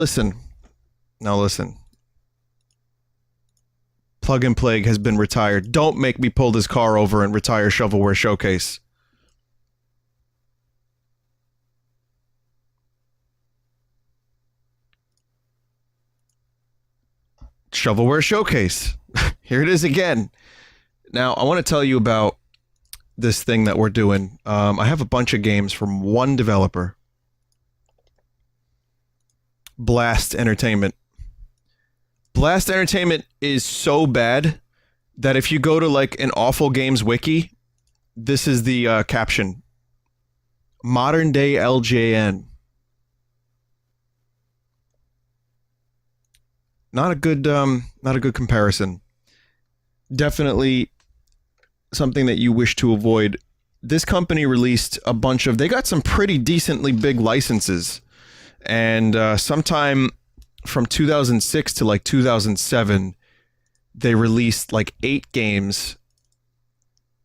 Listen. Now listen. Plug and Plague has been retired. Don't make me pull this car over and retire Shovelware Showcase. Shovelware Showcase. Here it is again. Now, I want to tell you about this thing that we're doing. I have a bunch of games from one developer. Blast Entertainment. Blast Entertainment is so bad that if you go to like an Awful Games wiki, this is the caption. Modern day LJN. Not a good comparison. Definitely something that you wish to avoid. This company released a bunch of... They got some pretty decently big licenses. And sometime from 2006 to like 2007, they released like 8 games.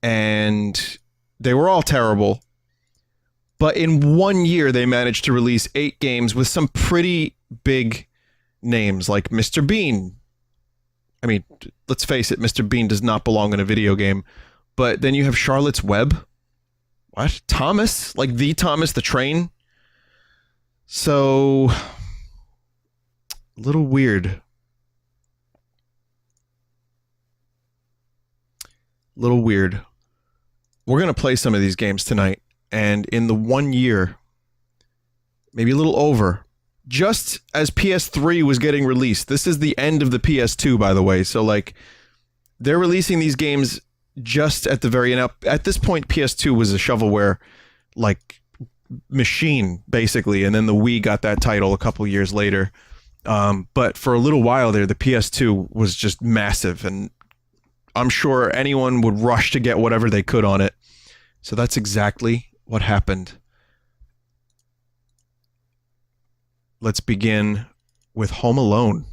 And they were all terrible. But in 1 year, they managed to release 8 games with some pretty big names like Mr. Bean. I mean, let's face it, Mr. Bean does not belong in a video game. But then you have Charlotte's Web. What? Thomas? Like the Thomas the Train? So... a little weird. Little weird. We're going to play some of these games tonight. And in the 1 year, maybe a little over, just as PS3 was getting released. This is the end of the PS2, by the way. So, like, they're releasing these games just at the very end. At this point, PS2 was a shovelware, like, machine, basically. And then the Wii got that title a couple years later. But for a little while there, the PS2 was just massive. And I'm sure anyone would rush to get whatever they could on it. So that's exactly what happened. Let's begin with Home Alone.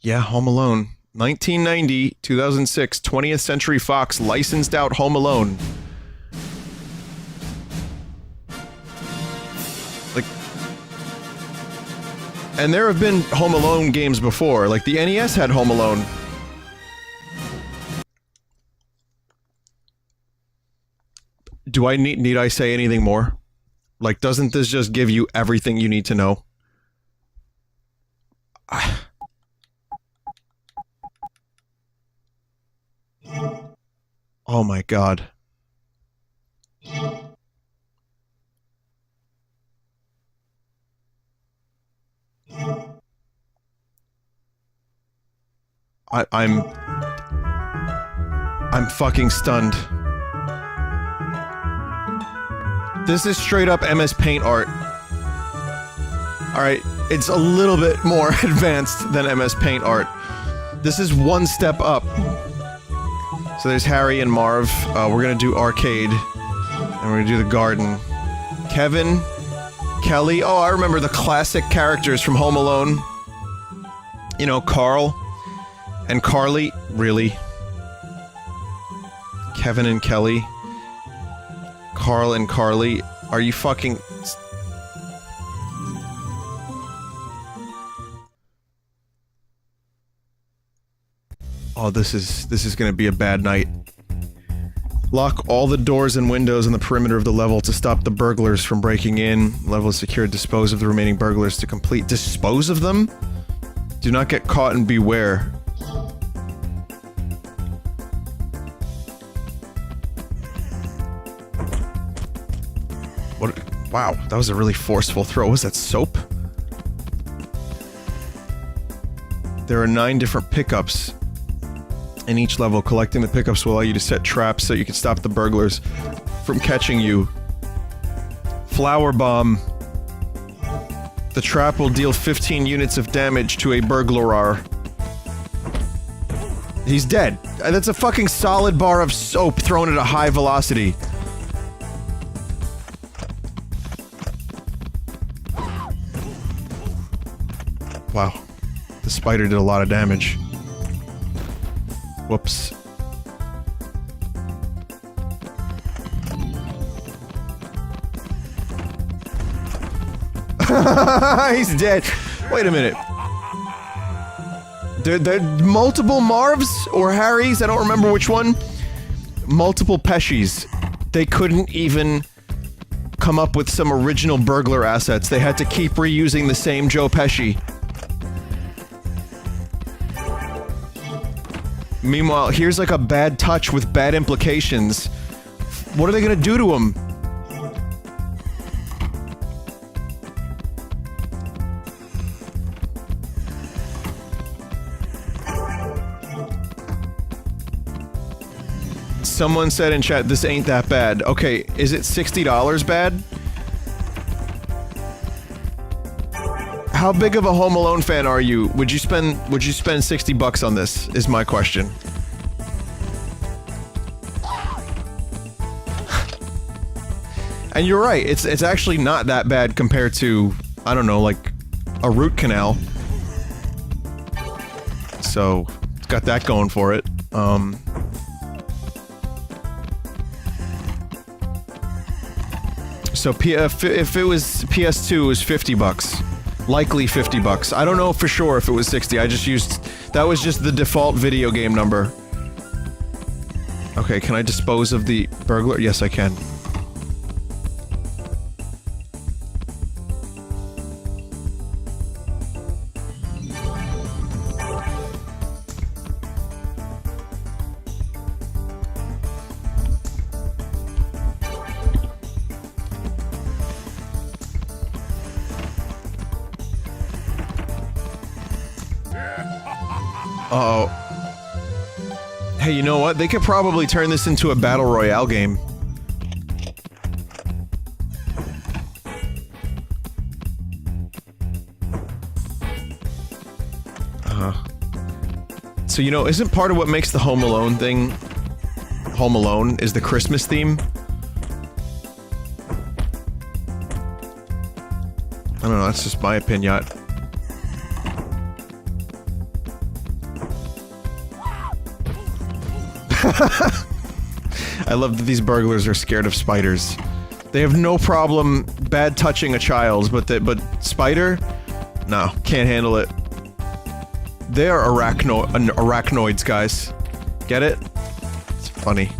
Yeah, Home Alone. 1990, 2006, 20th Century Fox licensed out Home Alone. Like, and there have been Home Alone games before. Like, the NES had Home Alone. Do I need I say anything more? Like, doesn't this just give you everything you need to know? Oh my god. I'm fucking stunned. This is straight up MS Paint art. Alright, it's a little bit more advanced than MS Paint art. This is one step up. So there's Harry and Marv. We're gonna do Arcade. And we're gonna do the Garden. Kevin. Kelly. Oh, I remember the classic characters from Home Alone. You know, Carl. And Carly. Really? Kevin and Kelly. Carl and Carly. Are you fucking... Oh, this is gonna be a bad night. Lock all the doors and windows on the perimeter of the level to stop the burglars from breaking in. Level is secured. Dispose of the remaining burglars to complete. Dispose of them? Do not get caught and beware. What? Wow, that was a really forceful throw. Was that soap? There are 9 different pickups in each level. Collecting the pickups will allow you to set traps so you can stop the burglars from catching you. Flower Bomb. The trap will deal 15 units of damage to a burglar. He's dead. That's a fucking solid bar of soap thrown at a high velocity. Wow. The spider did a lot of damage. Whoops. He's dead. Wait a minute. There multiple Marvs or Harrys, I don't remember which one. Multiple Peshis. They couldn't even come up with some original burglar assets. They had to keep reusing the same Joe Pesci. Meanwhile, here's like a bad touch with bad implications. What are they gonna do to him? Someone said in chat, this ain't that bad. Okay, is it $60 bad? How big of a Home Alone fan are you? Would you spend $60 on this, is my question. And you're right, it's actually not that bad compared to, I don't know, like, a root canal. So, it's got that going for it. So if it was PS2, it was $50. Likely $50. I don't know for sure if it was 60. I just used... That was just the default video game number. Okay, can I dispose of the burglar? Yes, I can. Uh-oh. Hey, you know what? They could probably turn this into a battle royale game. So, you know, isn't part of what makes the Home Alone thing Home Alone is the Christmas theme? I don't know, that's just my opinion. I love that these burglars are scared of spiders. They have no problem bad touching a child, but spider? No, can't handle it. They are arachnoids, guys. Get it? It's funny.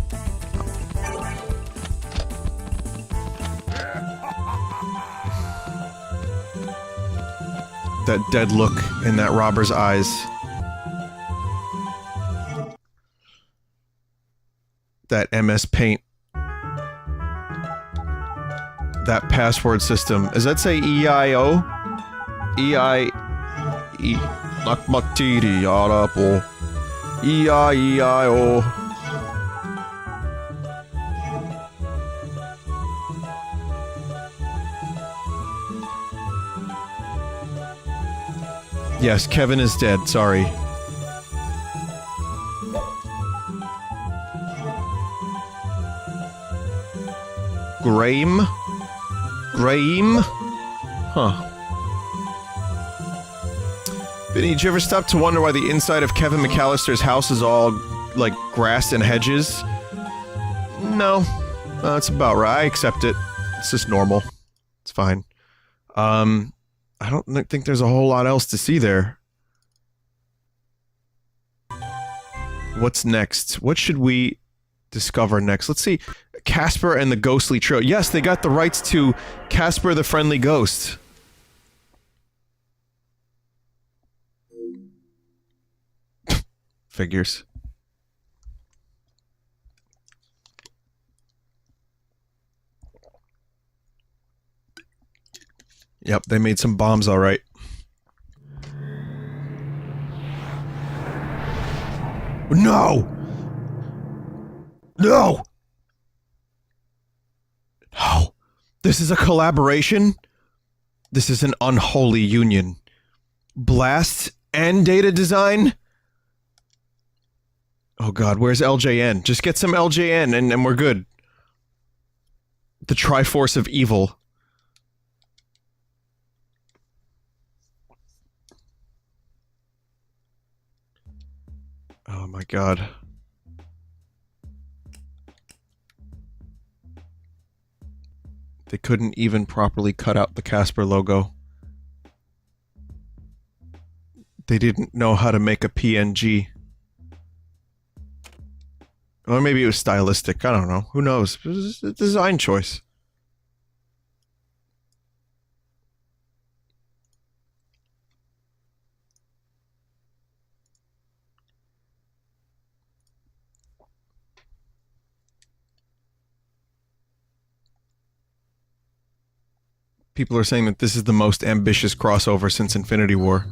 That dead look in that robber's eyes. That MS Paint. That password system. Does that say EIO? E-I-E... Nakmatiri Arapo. E-I-E-I-O. Yes, Kevin is dead, sorry. Graham? Graham? Huh. Vinny, did you ever stop to wonder why the inside of Kevin McAllister's house is all, like, grass and hedges? No. That's about right. I accept it. It's just normal. It's fine. I don't think there's a whole lot else to see there. What's next? What should we discover next? Let's see. Casper and the Ghostly Trio. Yes, they got the rights to Casper the Friendly Ghost. Figures. Yep, they made some bombs all right. No! No! No! This is a collaboration? This is an unholy union. Blast and data design? Oh god, where's LJN? Just get some LJN and we're good. The Triforce of Evil. Oh my god. They couldn't even properly cut out the Casper logo. They didn't know how to make a PNG. Or maybe it was stylistic. I don't know. Who knows? It was a design choice. People are saying that this is the most ambitious crossover since Infinity War.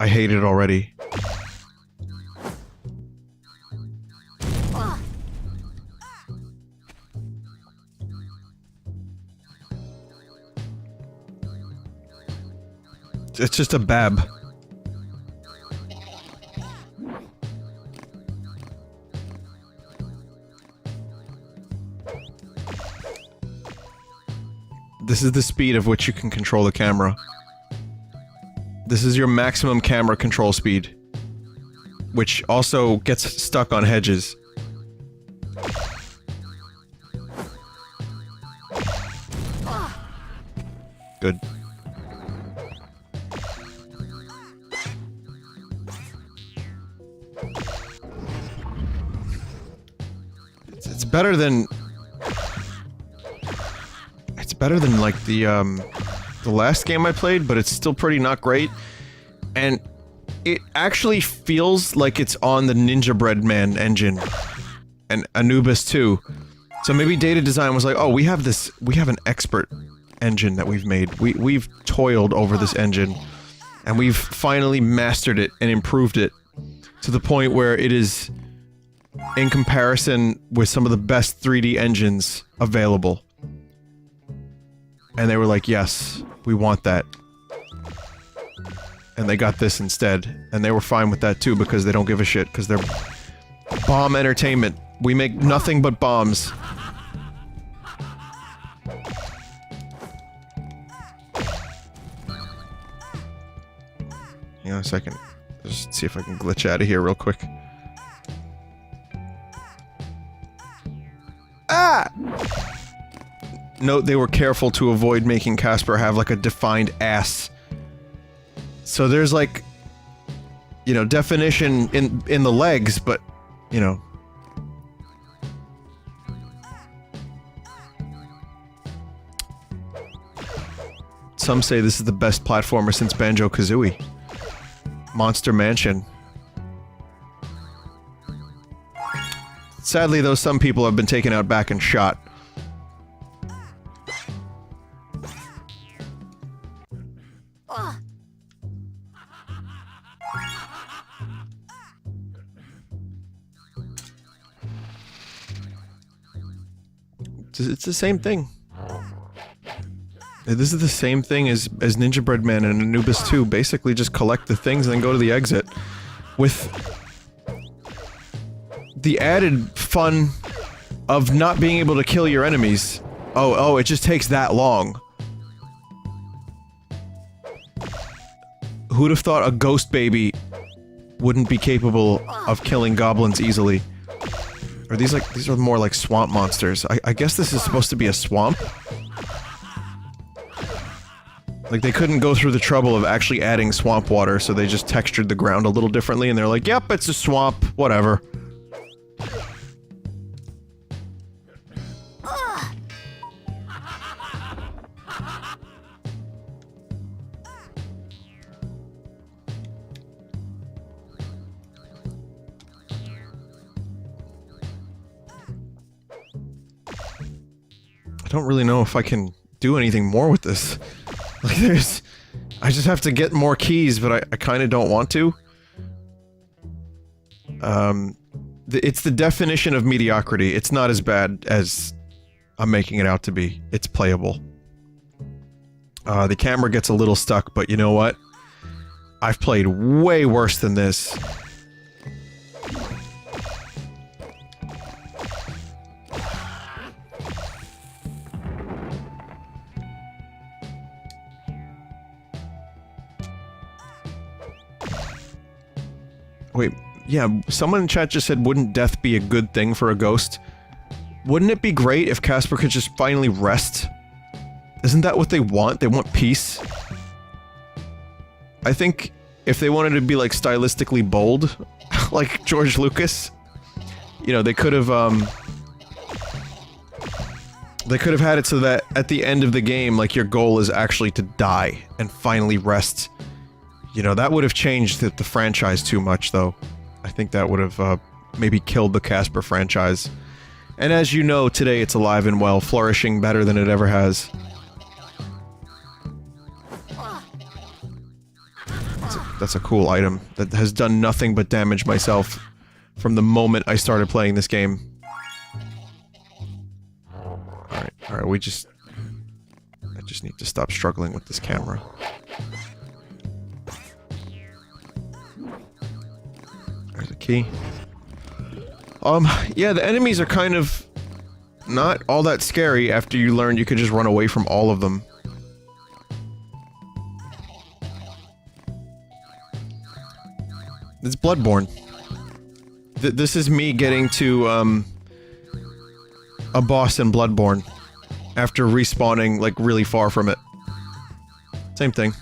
I hate it already. It's just a bab. This is the speed of which you can control the camera. This is your maximum camera control speed, which also gets stuck on hedges. Good. It's better than... It's better than, like, the last game I played, but it's still pretty not great. And it actually feels like it's on the Ninja Breadman engine. And Anubis too. So maybe Data Design was like, oh, we have an expert engine that we've made. We've toiled over this engine. And we've finally mastered it and improved it to the point where it is in comparison with some of the best 3D engines available. And they were like, yes, we want that. And they got this instead. And they were fine with that too, because they don't give a shit, because they're bomb entertainment. We make nothing but bombs. Hang on a second. Just see if I can glitch out of here real quick. Ah! Note they were careful to avoid making Casper have, like, a defined ass. So there's, like, you know, definition in the legs, but, you know. Some say this is the best platformer since Banjo-Kazooie. Monster Mansion. Sadly, though, some people have been taken out back and shot. It's the same thing. This is the same thing as Ninja Breadman and Anubis 2. Basically just collect the things and then go to the exit. With the added fun of not being able to kill your enemies. Oh, it just takes that long. Who'd have thought a ghost baby wouldn't be capable of killing goblins easily? Are these like- these are more like swamp monsters. I guess this is supposed to be a swamp? Like, they couldn't go through the trouble of actually adding swamp water, so they just textured the ground a little differently, and they're like, yep, it's a swamp, whatever. I don't really know if I can do anything more with this. Like, I just have to get more keys, but I kinda don't want to. It's the definition of mediocrity. It's not as bad as I'm making it out to be. It's playable. The camera gets a little stuck, but you know what? I've played way worse than this. Wait, yeah, someone in chat just said, wouldn't death be a good thing for a ghost? Wouldn't it be great if Casper could just finally rest? Isn't that what they want? They want peace? I think if they wanted to be, like, stylistically bold, like George Lucas, you know, they could have had it so that at the end of the game, like, your goal is actually to die and finally rest. You know, that would have changed the franchise too much, though. I think that would have, maybe killed the Casper franchise. And as you know, today it's alive and well, flourishing better than it ever has. That's a cool item that has done nothing but damage myself from the moment I started playing this game. Alright, I just need to stop struggling with this camera. There's a key. Yeah, the enemies are kind of not all that scary after you learn you could just run away from all of them. It's Bloodborne. This is me getting to, a boss in Bloodborne after respawning, like, really far from it. Same thing.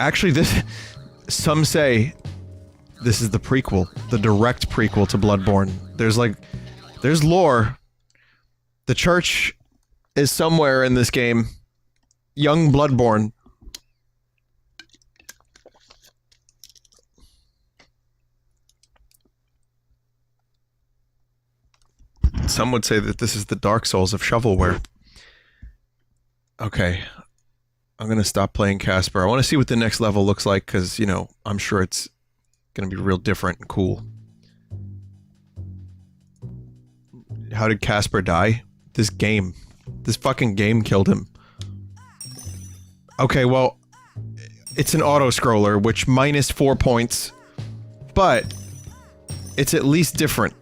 Actually, some say this is the prequel, the direct prequel to Bloodborne. There's lore. The church is somewhere in this game. Young Bloodborne. Some would say that this is the Dark Souls of shovelware. Okay. I'm gonna stop playing Casper. I want to see what the next level looks like, because, you know, I'm sure it's gonna be real different and cool. How did Casper die? This game. This fucking game killed him. Okay, well, it's an auto-scroller, which minus 4 points, but it's at least different.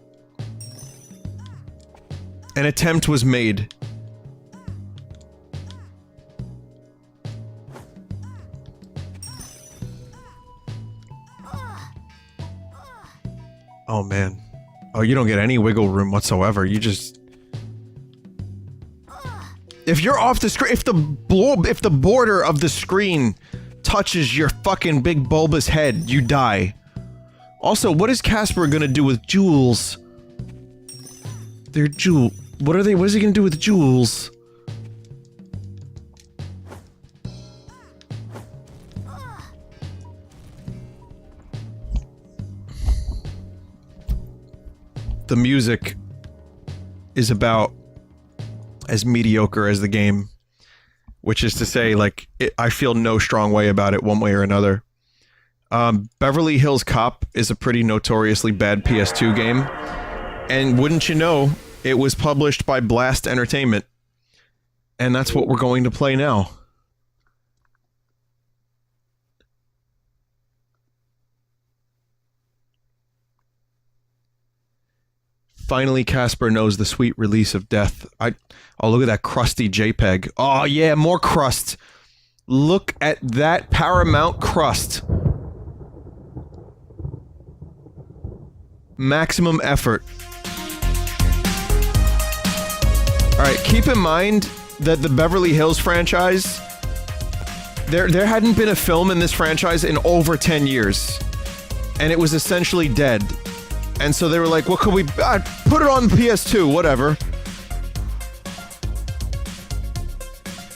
An attempt was made. Oh man. Oh, you don't get any wiggle room whatsoever. You just... If you're off the screen, if the border of the screen touches your fucking big bulbous head, you die. Also, what is Casper gonna do with jewels? They're jewel... What is he gonna do with jewels? The music is about as mediocre as the game, which is to say, like, I feel no strong way about it one way or another. Beverly Hills Cop is a pretty notoriously bad PS2 game, and wouldn't you know, it was published by Blast Entertainment, and that's what we're going to play now. Finally, Casper knows the sweet release of death. Oh, look at that crusty JPEG. Oh, yeah, more crust. Look at that Paramount crust. Maximum effort. Alright, keep in mind that the Beverly Hills franchise, there hadn't been a film in this franchise in over 10 years. And it was essentially dead. And so they were like, what could we... put it on PS2, whatever.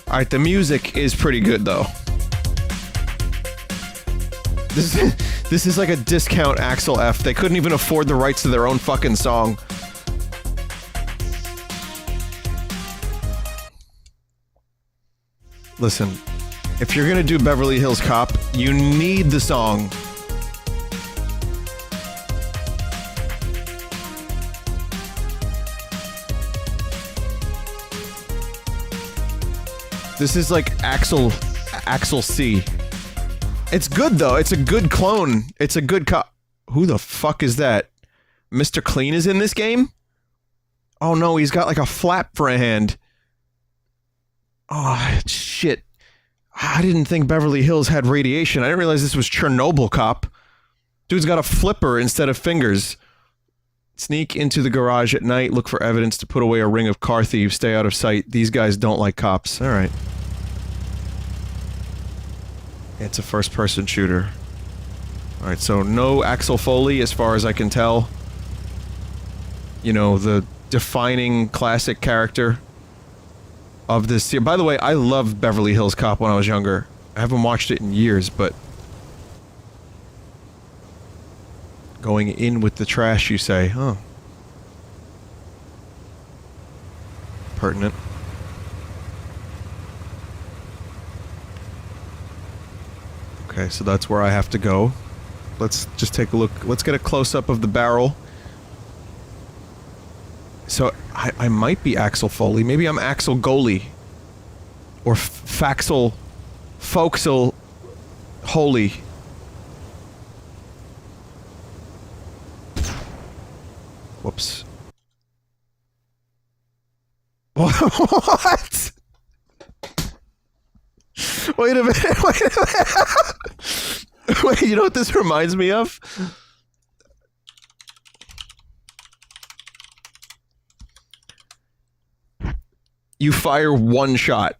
Alright, the music is pretty good, though. This is like a discount Axel F. They couldn't even afford the rights to their own fucking song. Listen, if you're gonna do Beverly Hills Cop, you need the song. This is like Axel C. It's good though, it's a good clone. It's a good cop. Who the fuck is that? Mr. Clean is in this game? Oh no, he's got like a flap for a hand. Oh, shit. I didn't think Beverly Hills had radiation. I didn't realize this was Chernobyl Cop. Dude's got a flipper instead of fingers. Sneak into the garage at night, look for evidence to put away a ring of car thieves, stay out of sight. These guys don't like cops. Alright. It's a first-person shooter. Alright, so no Axel Foley as far as I can tell. You know, the defining classic character of this series. By the way, I loved Beverly Hills Cop when I was younger. I haven't watched it in years, but... Going in with the trash, you say. Oh. Pertinent. Okay, so that's where I have to go. Let's just take a look. Let's get a close-up of the barrel. So, I might be Axel Foley. Maybe I'm Axel Goalie. Or Faxel... Folksel... Holy. Whoops. What? Wait a minute, wait a minute. Wait, you know what this reminds me of? You fire one shot,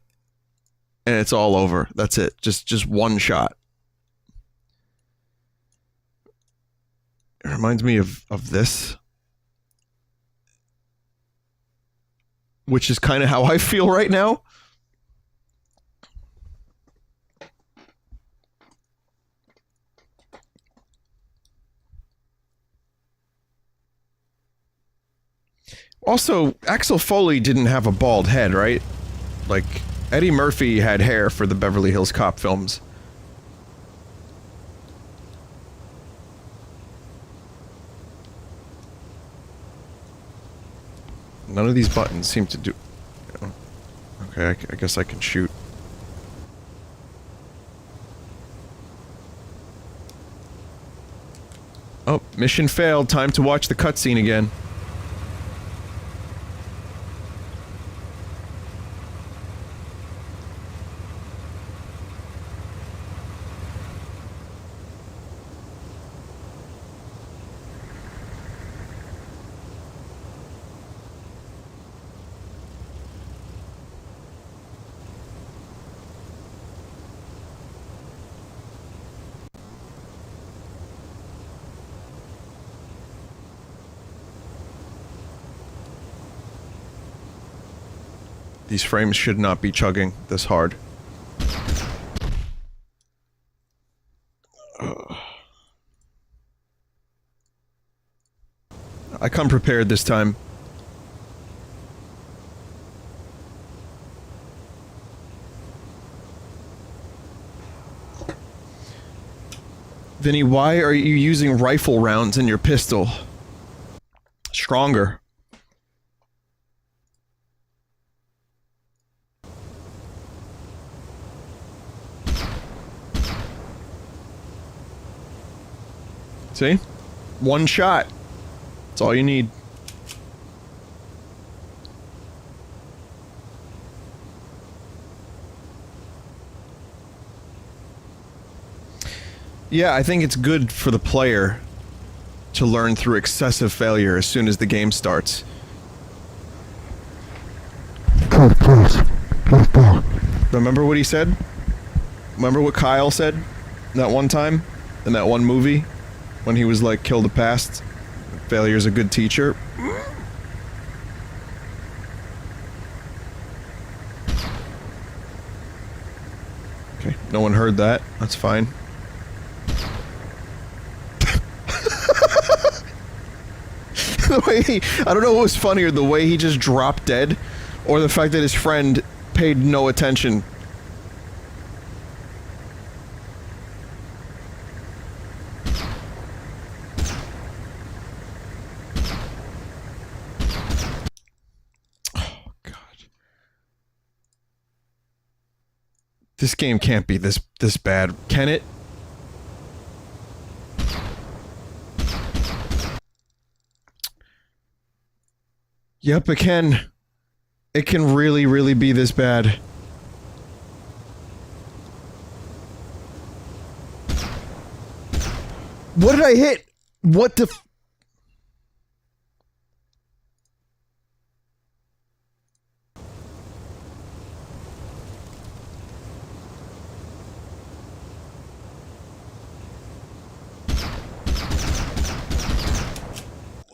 and it's all over. That's it. Just one shot. It reminds me of this. Which is kind of how I feel right now. Also, Axel Foley didn't have a bald head, right? Like, Eddie Murphy had hair for the Beverly Hills Cop films. None of these buttons seem to do... Okay, I guess I can shoot. Oh, mission failed. Time to watch the cutscene again. These frames should not be chugging this hard. I come prepared this time. Vinny, why are you using rifle rounds in your pistol? Stronger. See? One shot. That's all you need. Yeah, I think it's good for the player to learn through excessive failure as soon as the game starts. Remember what he said? Remember what Kyle said? That one time? In that one movie? When he was like, kill the past. Failure's a good teacher. Okay, no one heard that. That's fine. The way he... I don't know what was funnier, the way he just dropped dead, or the fact that his friend paid no attention. Oh, God. This game can't be this bad, can it? Yep, it can. It can really, really be this bad. What did I hit? What the f-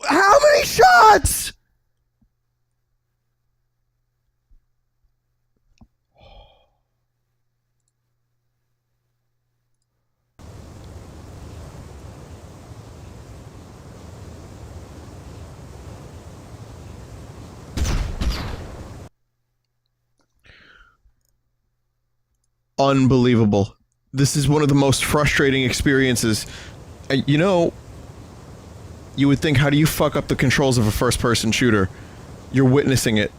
How many shots? Unbelievable. This is one of the most frustrating experiences. You know, you would think, how do you fuck up the controls of a first-person shooter? You're witnessing it.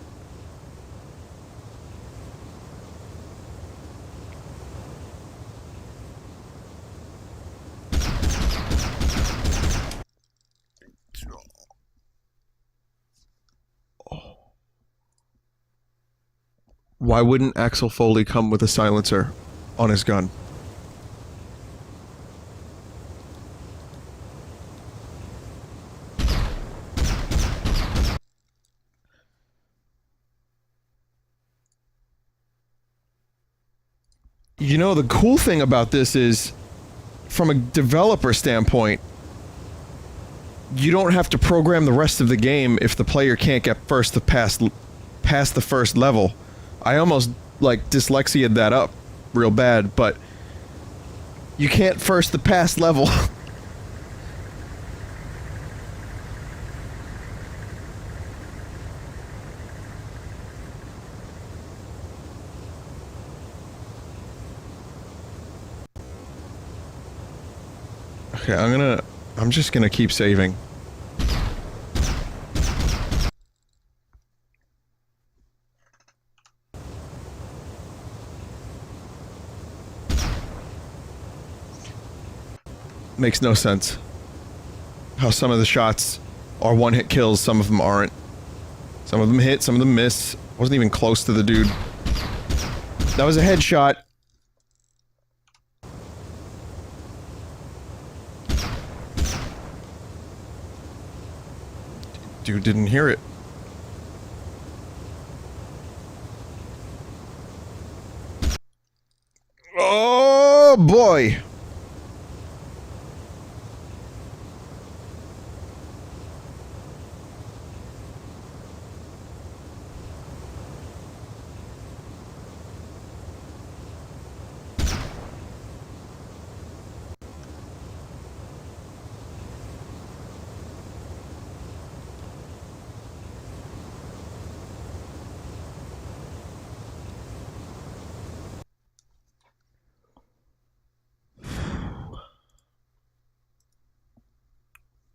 Why wouldn't Axel Foley come with a silencer on his gun? You know, the cool thing about this is, from a developer standpoint, you don't have to program the rest of the game if the player can't get past the first level. I almost, like, dyslexia'd that up real bad, but you can't first the past level. Okay, I'm just gonna keep saving. Makes no sense how some of the shots are one-hit kills, some of them aren't. Some of them hit, some of them miss. Wasn't even close to the dude. That was a headshot. Dude didn't hear it. Oh boy!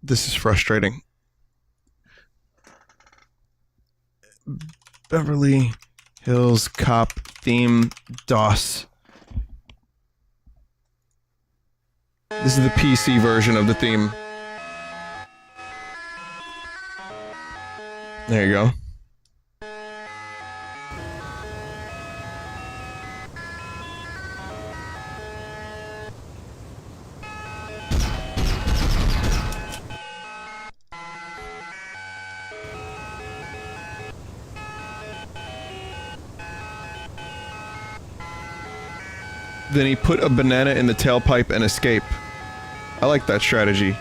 This is frustrating. Beverly Hills Cop theme DOS. This is the PC version of the theme. There you go. Then he put a banana in the tailpipe and escape. I like that strategy.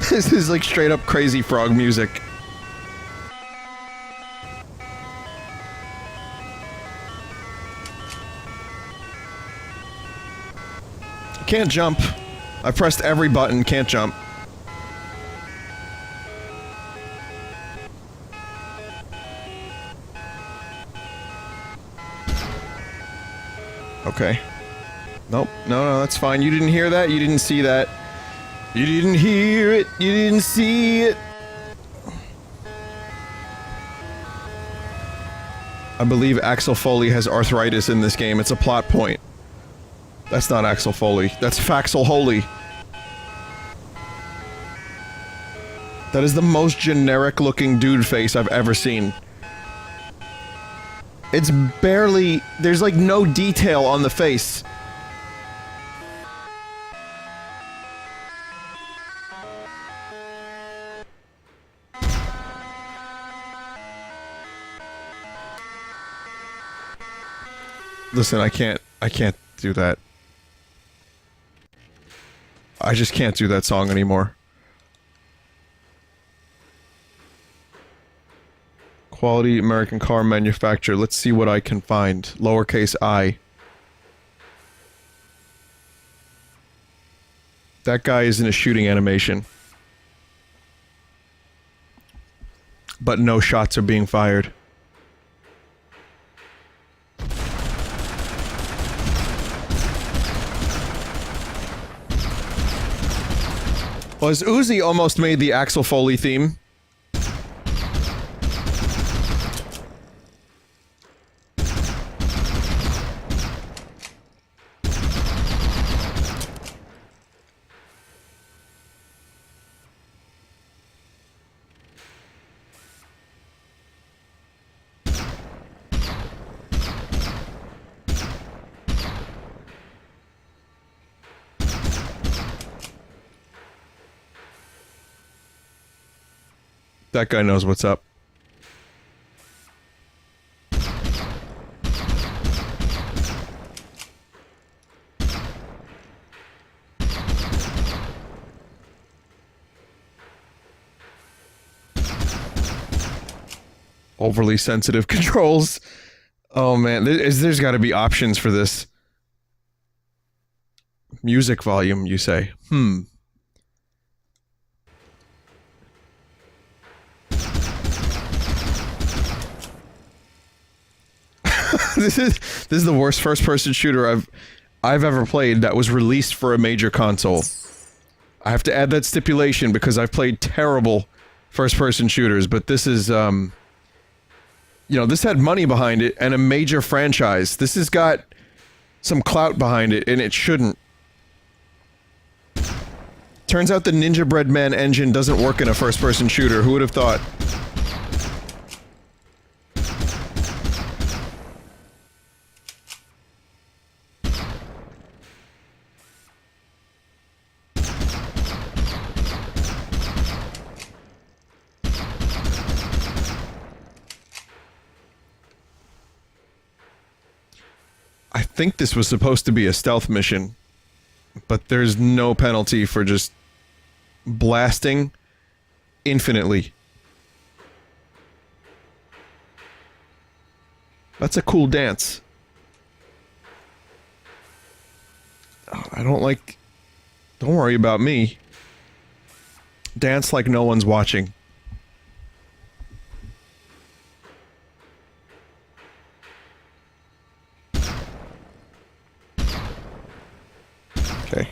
This is like straight up Crazy Frog music. Can't jump. I pressed every button, can't jump. Okay. Nope. No, that's fine. You didn't hear that? You didn't see that? You didn't hear it. You didn't see it. I believe Axel Foley has arthritis in this game. It's a plot point. That's not Axel Foley. That's Faxel Holy. That is the most generic looking dude face I've ever seen. It's barely... There's like no detail on the face. Listen, I can't do that. I just can't do that song anymore. Quality American car manufacturer. Let's see what I can find. Lowercase I. That guy is in a shooting animation. But no shots are being fired. Was Uzi almost made the Axel Foley theme? That guy knows what's up. Overly sensitive controls. Oh man, there's got to be options for this. Music volume, you say? This is the worst first-person shooter I've ever played that was released for a major console. I have to add that stipulation because I've played terrible first-person shooters, but this is you know, this had money behind it and a major franchise. This has got some clout behind it, and it shouldn't. Turns out the Ninja Bread Man engine doesn't work in a first-person shooter. Who would have thought? I think this was supposed to be a stealth mission, but there's no penalty for just blasting infinitely. That's a cool dance. Oh, I don't like... Don't worry about me. Dance like no one's watching. Okay.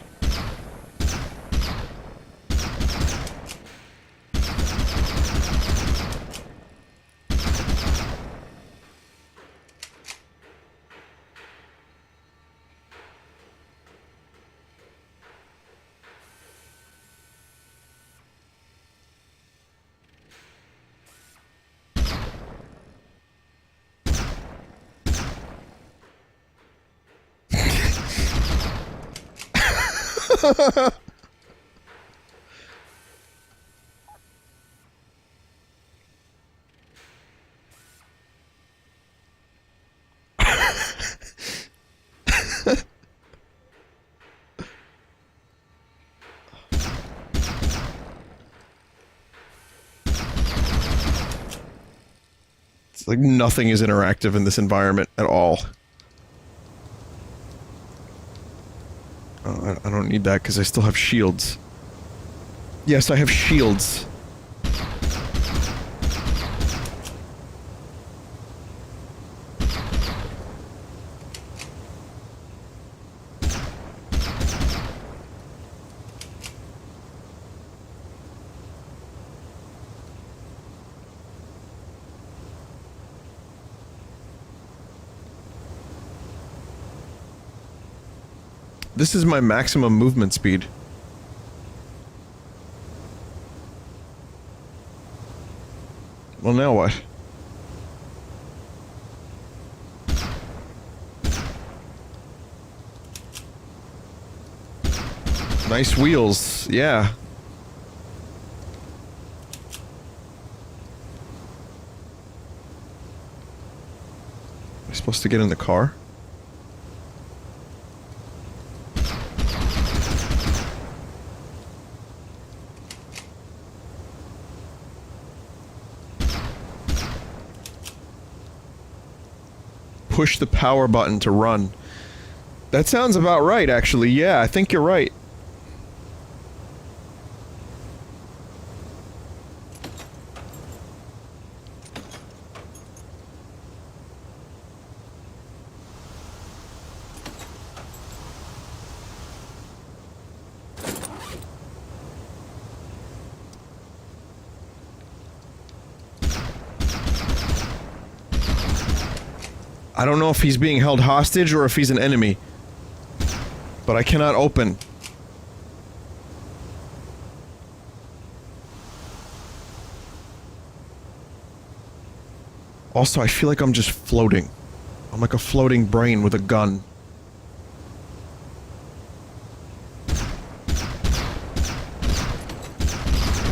It's like nothing is interactive in this environment at all. Oh, I don't need that because I still have shields. Yes, I have shields. This is my maximum movement speed. Well, now what? Nice wheels, yeah. Am I supposed to get in the car? Push the power button to run. That sounds about right, actually. Yeah, I think you're right. I don't know if he's being held hostage or if he's an enemy. But I cannot open. Also, I feel like I'm just floating. I'm like a floating brain with a gun.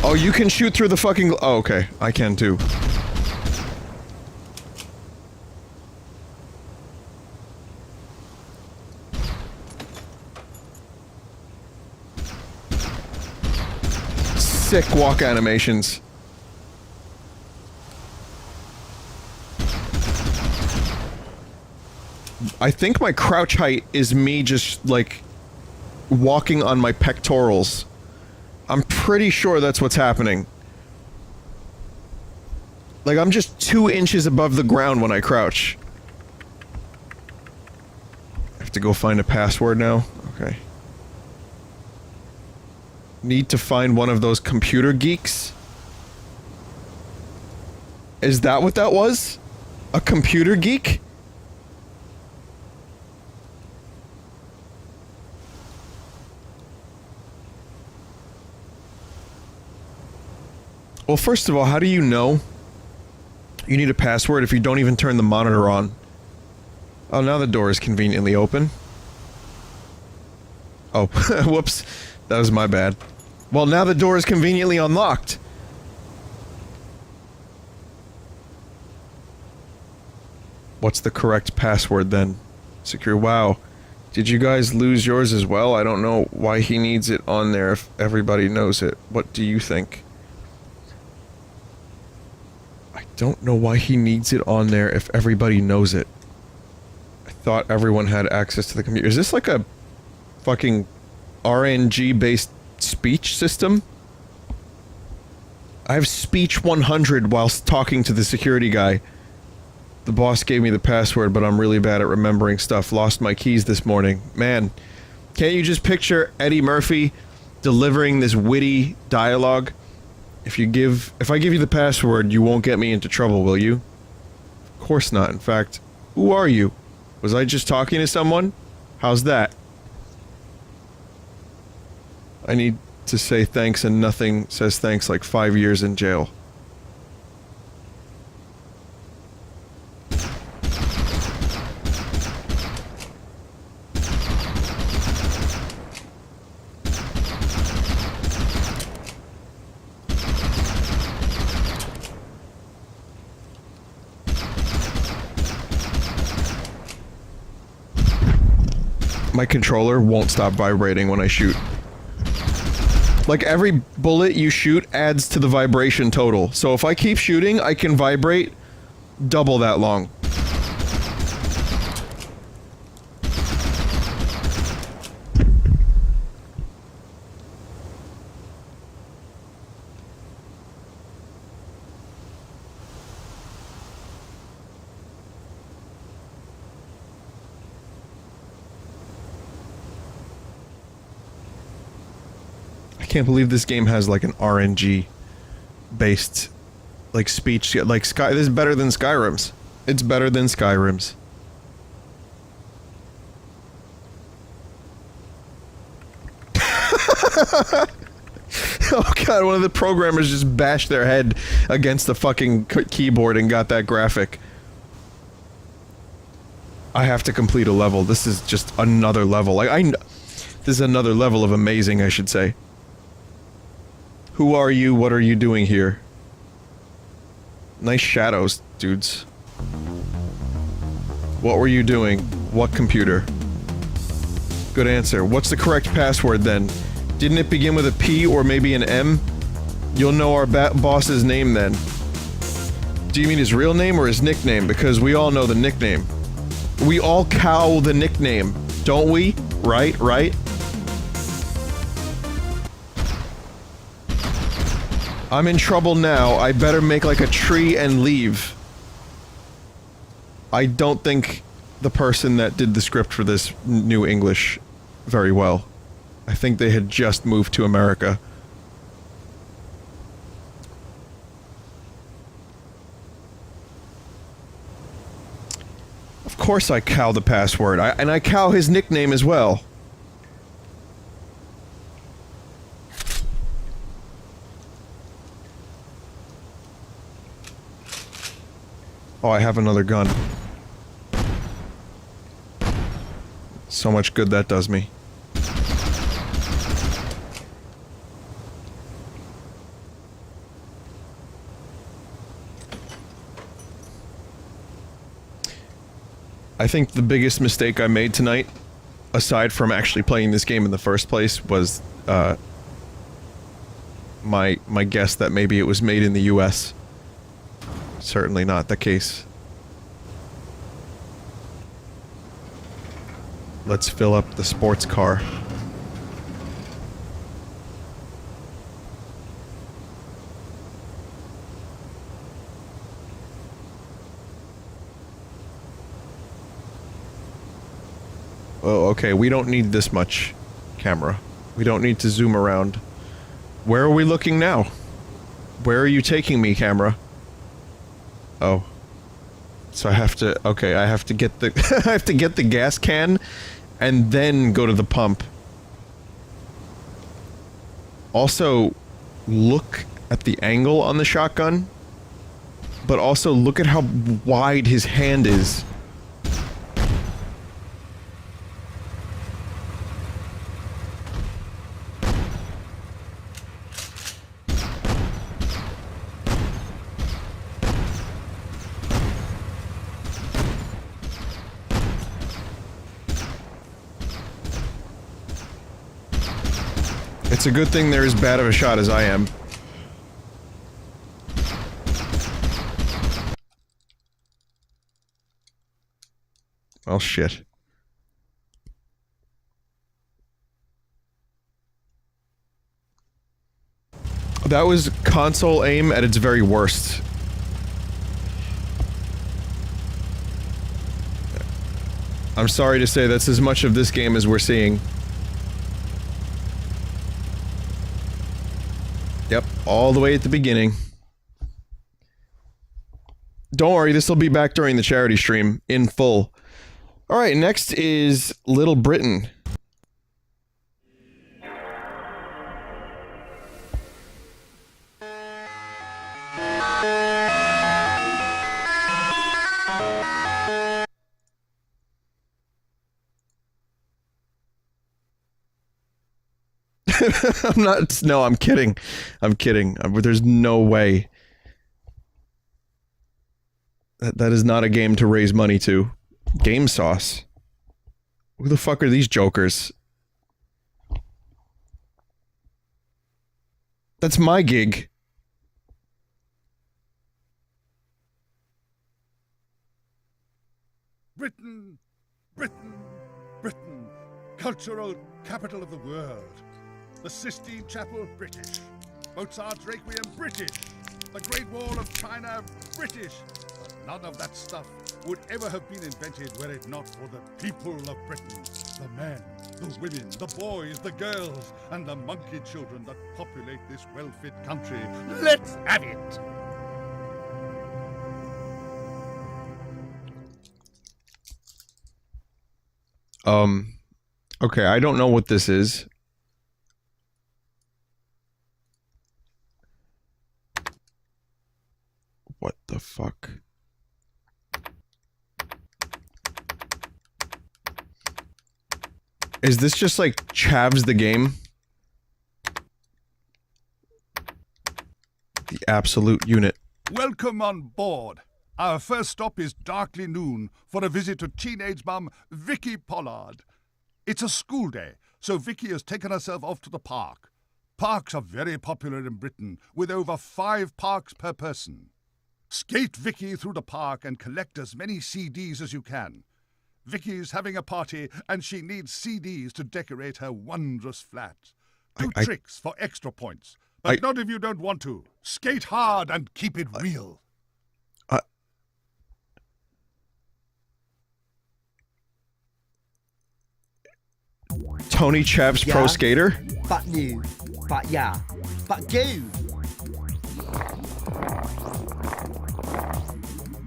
Oh, you can shoot through the fucking... Oh, okay. I can too. Sick walk animations. I think my crouch height is me just, like, walking on my pectorals. I'm pretty sure that's what's happening. Like, I'm just 2 inches above the ground when I crouch. I have to go find a password now? Okay. Need to find one of those computer geeks? Is that what that was? A computer geek? Well, first of all, how do you know you need a password if you don't even turn the monitor on? Oh, now the door is conveniently open. Oh, whoops. That was my bad. Well, now the door is conveniently unlocked. What's the correct password then? Secure. Wow. Did you guys lose yours as well? I don't know why he needs it on there if everybody knows it. What do you think? I don't know why he needs it on there if everybody knows it. I thought everyone had access to the computer. Is this like a fucking RNG-based speech system? I have speech 100 whilst talking to the security guy. The boss gave me the password, but I'm really bad at remembering stuff. Lost my keys this morning. Man, can't you just picture Eddie Murphy delivering this witty dialogue? If I give you the password, you won't get me into trouble, will you? Of course not. In fact, who are you? Was I just talking to someone? How's that? I need to say thanks and nothing says thanks like 5 years in jail. My controller won't stop vibrating when I shoot. Like, every bullet you shoot adds to the vibration total. So if I keep shooting, I can vibrate double that long. I can't believe this game has like an RNG based like speech. Like this is better than Skyrim's. It's better than Skyrim's. Oh god, one of the programmers just bashed their head against the fucking keyboard and got that graphic. I have to complete a level. This is just another level. This is another level of amazing, I should say. Who are you? What are you doing here? Nice shadows, dudes. What were you doing? What computer? Good answer. What's the correct password then? Didn't it begin with a P or maybe an M? You'll know our boss's name then. Do you mean his real name or his nickname? Because we all know the nickname. We all cow the nickname, don't we? Right, right? I'm in trouble now. I better make like a tree and leave. I don't think the person that did the script for this knew English very well. I think they had just moved to America. Of course I cow the password, and I cow his nickname as well. Oh, I have another gun. So much good that does me. I think the biggest mistake I made tonight, aside from actually playing this game in the first place, was, my guess that maybe it was made in the US. Certainly not the case. Let's fill up the sports car. Oh, okay, we don't need this much camera. We don't need to zoom around. Where are we looking now? Where are you taking me, camera? Oh. So I have to, okay, I have to get the, I have to get the gas can, and then go to the pump. Also, look at the angle on the shotgun, but also look at how wide his hand is. It's a good thing they're as bad of a shot as I am. Well, shit. That was console aim at its very worst. I'm sorry to say that's as much of this game as we're seeing. Yep, all the way at the beginning. Don't worry, this will be back during the charity stream, in full. Alright, next is Little Britain. I'm not, no, I'm kidding. I'm kidding. There's no way. That is not a game to raise money to. Game Sauce. Who the fuck are these jokers? That's my gig. Britain, Britain, Britain, cultural capital of the world. The Sistine Chapel, British. Mozart's Requiem, British. The Great Wall of China, British. But none of that stuff would ever have been invented were it not for the people of Britain. The men, the women, the boys, the girls, and the monkey children that populate this well-fit country. Let's have it! Okay, I don't know what this is. The fuck? Is this just like Chavs the game? The absolute unit. Welcome on board. Our first stop is Darkly Noon for a visit to teenage mum Vicky Pollard. It's a school day, so Vicky has taken herself off to the park. Parks are very popular in Britain, with over 5 parks per person. Skate Vicky through the park and collect as many CDs as you can. Vicky's having a party and she needs CDs to decorate her wondrous flat. Do tricks for extra points, but not if you don't want to. Skate hard and keep it real. Tony Chavs Pro Skater? But new. But yeah. But go.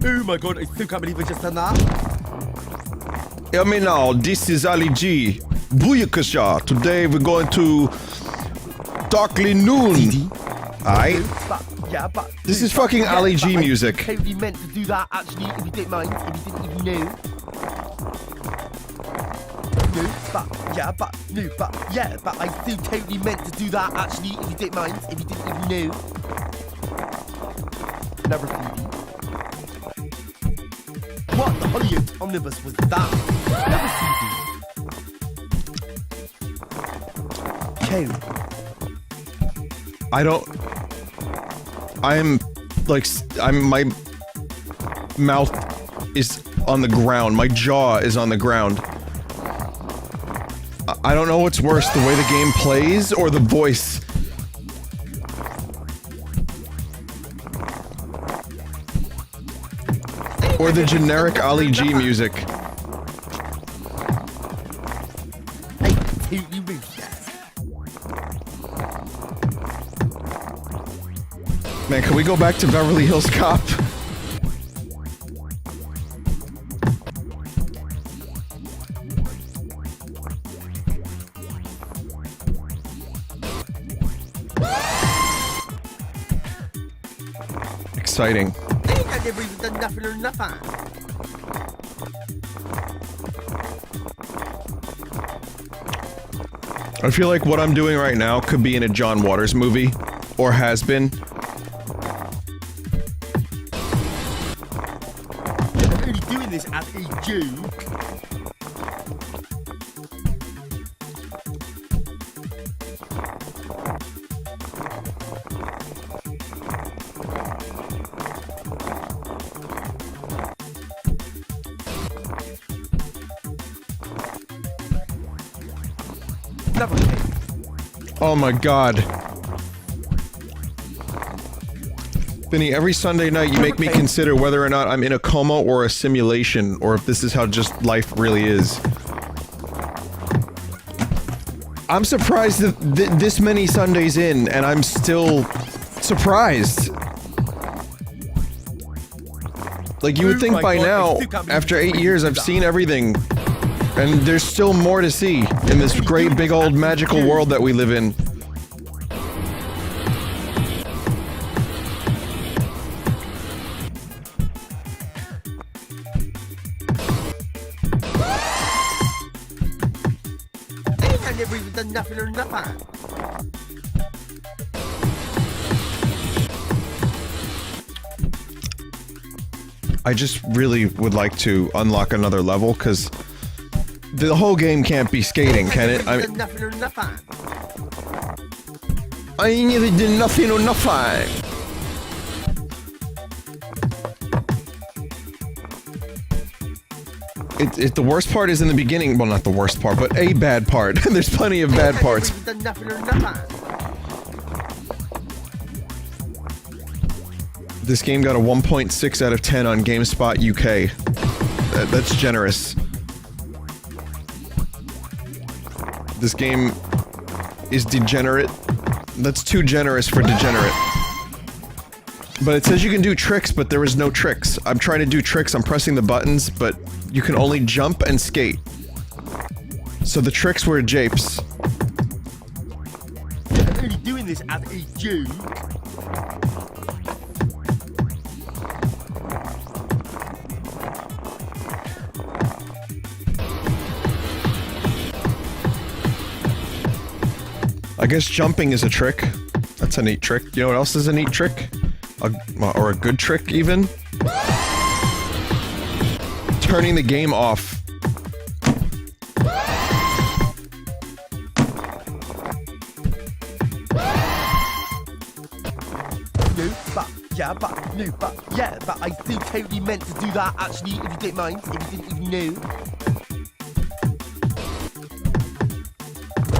Oh my god, I still can't believe I just done that. I mean now, this is Ali G. Booyakasha. Today we're going to Darkly Noon. Aight? But This is fucking Ali G music. I totally meant to do that actually, if you don't mind, if you didn't even know. But I still totally meant to do that actually, if you don't mind, if you didn't even know. Another CD. What the Hollywood Omnibus was that? Another CD. My mouth is on the ground. My jaw is on the ground. I don't know what's worse, the way the game plays or the voice. Or the generic Ali G music. I totally moved that. Man, can we go back to Beverly Hills Cop? Exciting. I've never even done nothing or nothing. I feel like what I'm doing right now could be in a John Waters movie, or has been. I'm only doing this as a joke. Oh my god. Vinny, every Sunday night you make me consider whether or not I'm in a coma or a simulation, or if this is how just life really is. I'm surprised that this many Sundays in, and I'm still surprised. Like, you would think by now, after 8 years, I've seen everything. And there's still more to see in this great big old magical world that we live in. I've never even done nothing or nothing. I just really would like to unlock another level, because the whole game can't be skating, can it? I mean, Nothing or nothing. I never did nothing or nothing. The worst part is in the beginning. Well, not the worst part, but a bad part. There's plenty of bad parts. I've never even done nothing or nothing. This game got a 1.6 out of 10 on GameSpot UK. That's generous. This game is degenerate. That's too generous for degenerate. But it says you can do tricks, but there is no tricks. I'm trying to do tricks, I'm pressing the buttons, but you can only jump and skate. So the tricks were japes. I'm only doing this as a joke. I guess jumping is a trick. That's a neat trick. You know what else is a neat trick? Or a good trick, even? Turning the game off. Yeah, but I still totally meant to do that, actually, if you don't mind, if you didn't even know.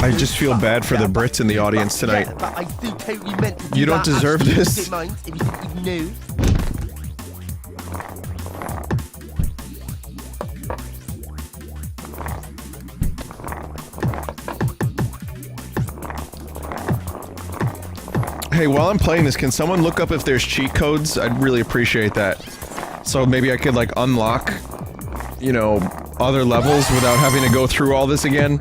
I just feel bad for the Brits in the audience tonight. Yeah, but I still totally meant to do You don't that, deserve actually, this. If you don't mind, if you didn't even know. Hey, while I'm playing this, can someone look up if there's cheat codes? I'd really appreciate that. So maybe I could, like, unlock, you know, other levels without having to go through all this again.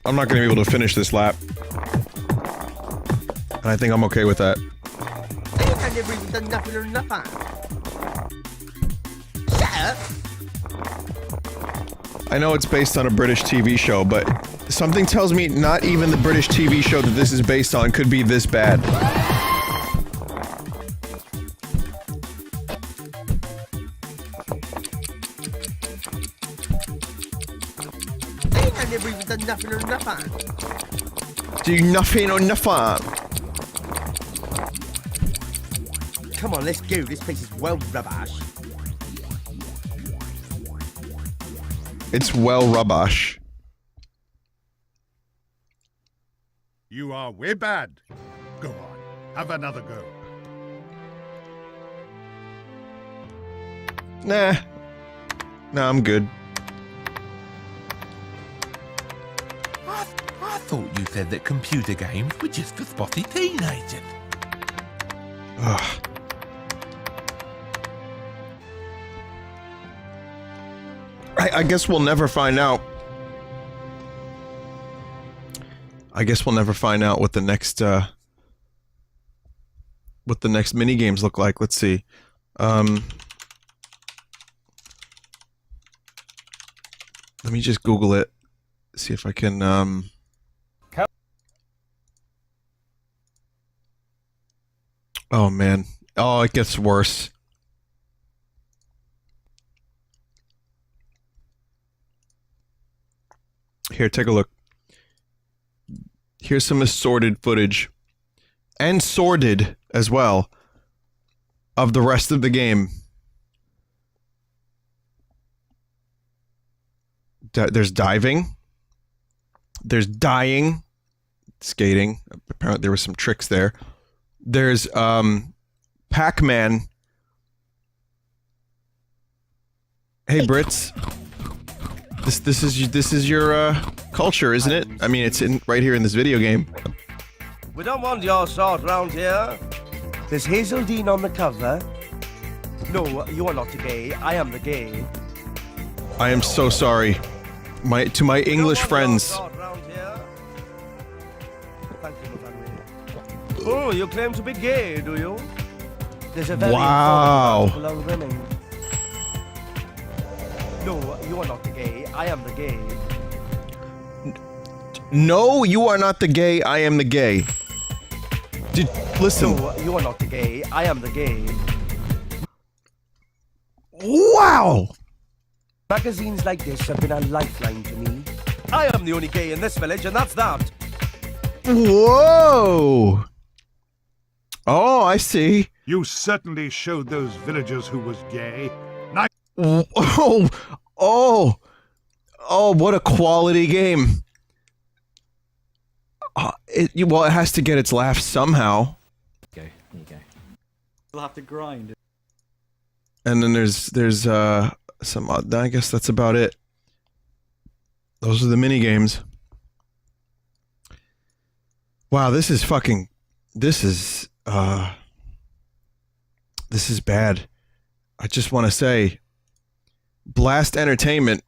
I'm not going to be able to finish this lap. And I think I'm okay with that. I've never even done nothing or nothing. Shut up! I know it's based on a British TV show, but something tells me not even the British TV show that this is based on could be this bad. I've never even done nothing or nothing. Do nothing or nothing. Come on, let's go. This place is well rubbish. It's well rubbish. You are way bad. Go on, have another go. Nah. Nah, I'm good. I thought you said that computer games were just for spotty teenagers. Ugh. I guess we'll never find out. I guess we'll never find out what the next mini games look like. Let's see. Let me just Google it. See if I can Oh man. Oh, it gets worse. Here, take a look. Here's some assorted footage. And sordid as well. Of the rest of the game. There's diving. There's dying. Skating. Apparently there were some tricks there. There's, Pac-Man. Hey, Brits. This is your culture, isn't it? I mean, it's right here in this video game. We don't want your sort round here. There's Hazeldine on the cover. No, you are not the gay. I am the gay. I am so sorry. To my English friends. Thank you, Nathaniel. Oh, you claim to be gay, do you? There's a very Wow. important article on women. No, you are not the gay. I am the gay. No, you are not the gay. I am the gay. Listen. No, you are not the gay. I am the gay. Wow. Magazines like this have been a lifeline to me. I am the only gay in this village, and that's that. Whoa. Oh, I see. You certainly showed those villagers who was gay. Nice. Oh, what a quality game. Well, it has to get its laughs somehow. There you go. You'll have to grind. And then there's some, I guess that's about it. Those are the mini games. Wow, this is bad. I just want to say, Blast Entertainment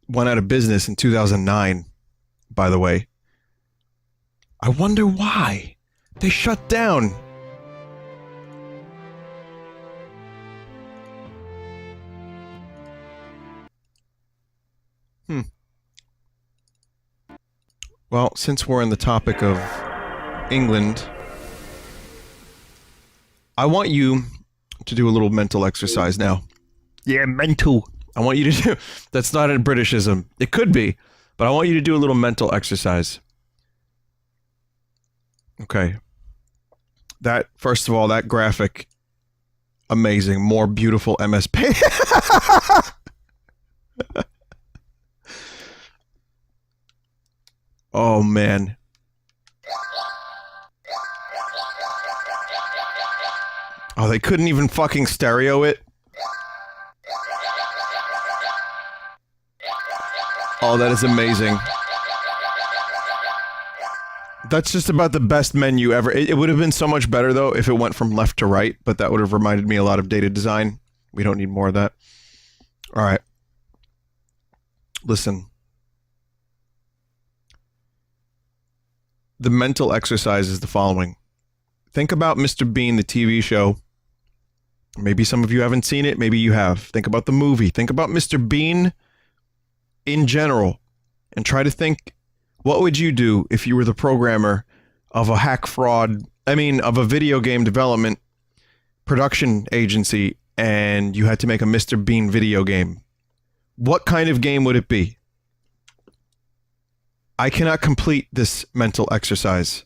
went out of business in 2009. by the way. I wonder why. They shut down. Well, since we're on the topic of England, I want you to do a little mental exercise now. Yeah, mental. I want you to do... That's not a Britishism. It could be, but I want you to do a little mental exercise. Okay. That, first of all, that graphic, amazing. More beautiful MSP. Oh, man. Oh, they couldn't even fucking stereo it? Oh, that is amazing. That's just about the best menu ever. It would have been so much better, though, if it went from left to right, but that would have reminded me a lot of data design. We don't need more of that. All right. Listen. The mental exercise is the following. Think about Mr. Bean, the TV show. Maybe some of you haven't seen it. Maybe you have. Think about the movie. Think about Mr. Bean in general. And try to think, what would you do if you were the programmer of a of a video game development production agency and you had to make a Mr. Bean video game? What kind of game would it be? I cannot complete this mental exercise.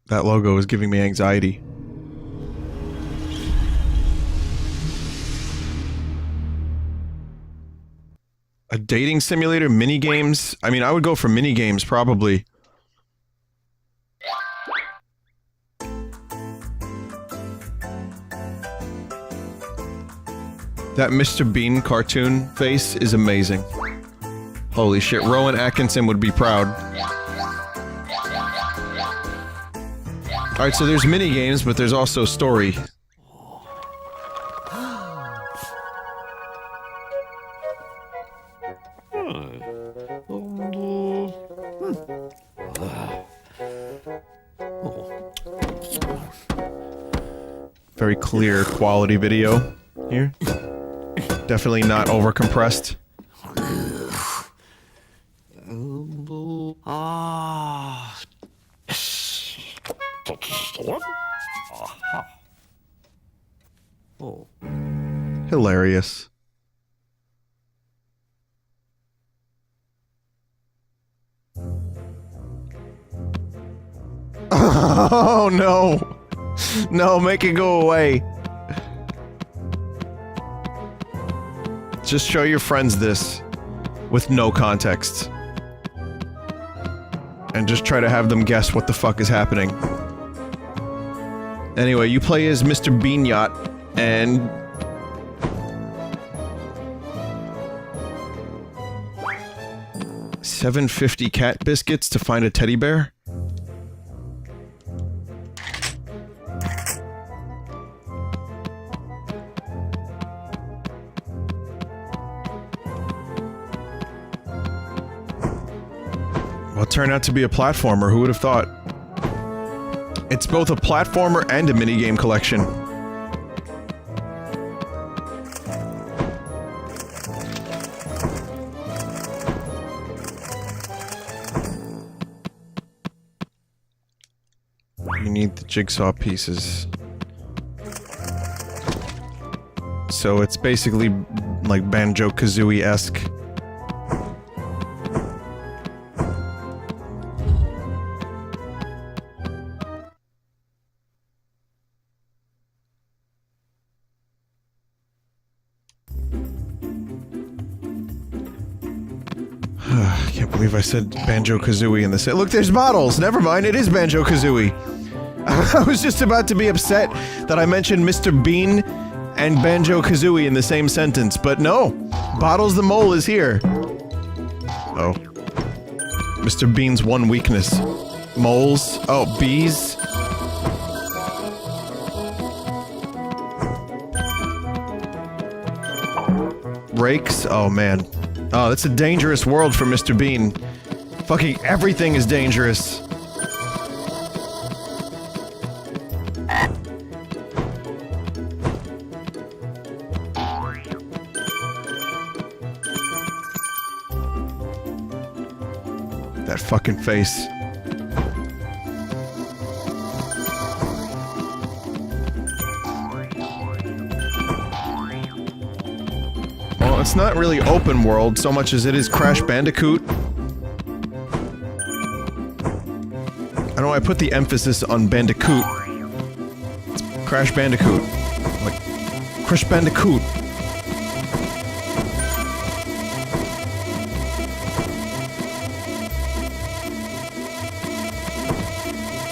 That logo is giving me anxiety. A dating simulator, mini games? I mean, I would go for mini games probably. That Mr. Bean cartoon face is amazing. Holy shit, Rowan Atkinson would be proud. Alright, so there's mini games, but there's also story. Very clear quality video here. Definitely not overcompressed. Hilarious. Oh no! No, make it go away. Just show your friends this with no context. And just try to have them guess what the fuck is happening. Anyway, you play as Mr. Bean Yacht, and... $7.50 cat biscuits to find a teddy bear? Well, it turned out to be a platformer, who would have thought? It's both a platformer and a minigame collection. You need the jigsaw pieces. So it's basically like Banjo-Kazooie-esque. I can't believe I said Banjo-Kazooie in this. Look, there's bottles! Never mind, it is Banjo-Kazooie! I was just about to be upset that I mentioned Mr. Bean and Banjo-Kazooie in the same sentence, but no! Bottles the Mole is here! Oh. Mr. Bean's one weakness. Moles? Oh, bees? rakes. Oh, man. Oh, that's a dangerous world for Mr. Bean. Fucking everything is dangerous. That fucking face. Well, it's not really open world so much as it is Crash Bandicoot. I don't know, I put the emphasis on Bandicoot. It's Crash Bandicoot. Like, Crash Bandicoot.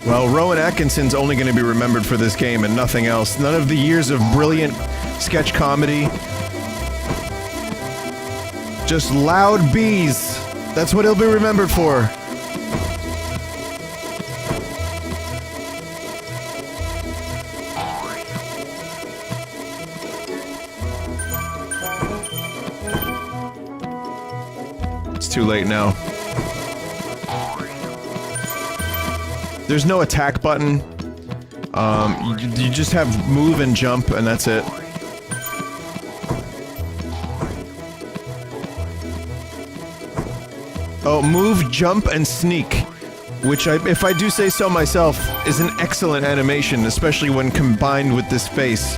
Well, Rowan Atkinson's only going to be remembered for this game and nothing else. None of the years of brilliant sketch comedy. Just loud bees. That's what he'll be remembered for. It's too late now. There's no attack button. You just have move and jump, and that's it. Oh, move, jump, and sneak. Which, if I do say so myself, is an excellent animation, especially when combined with this face.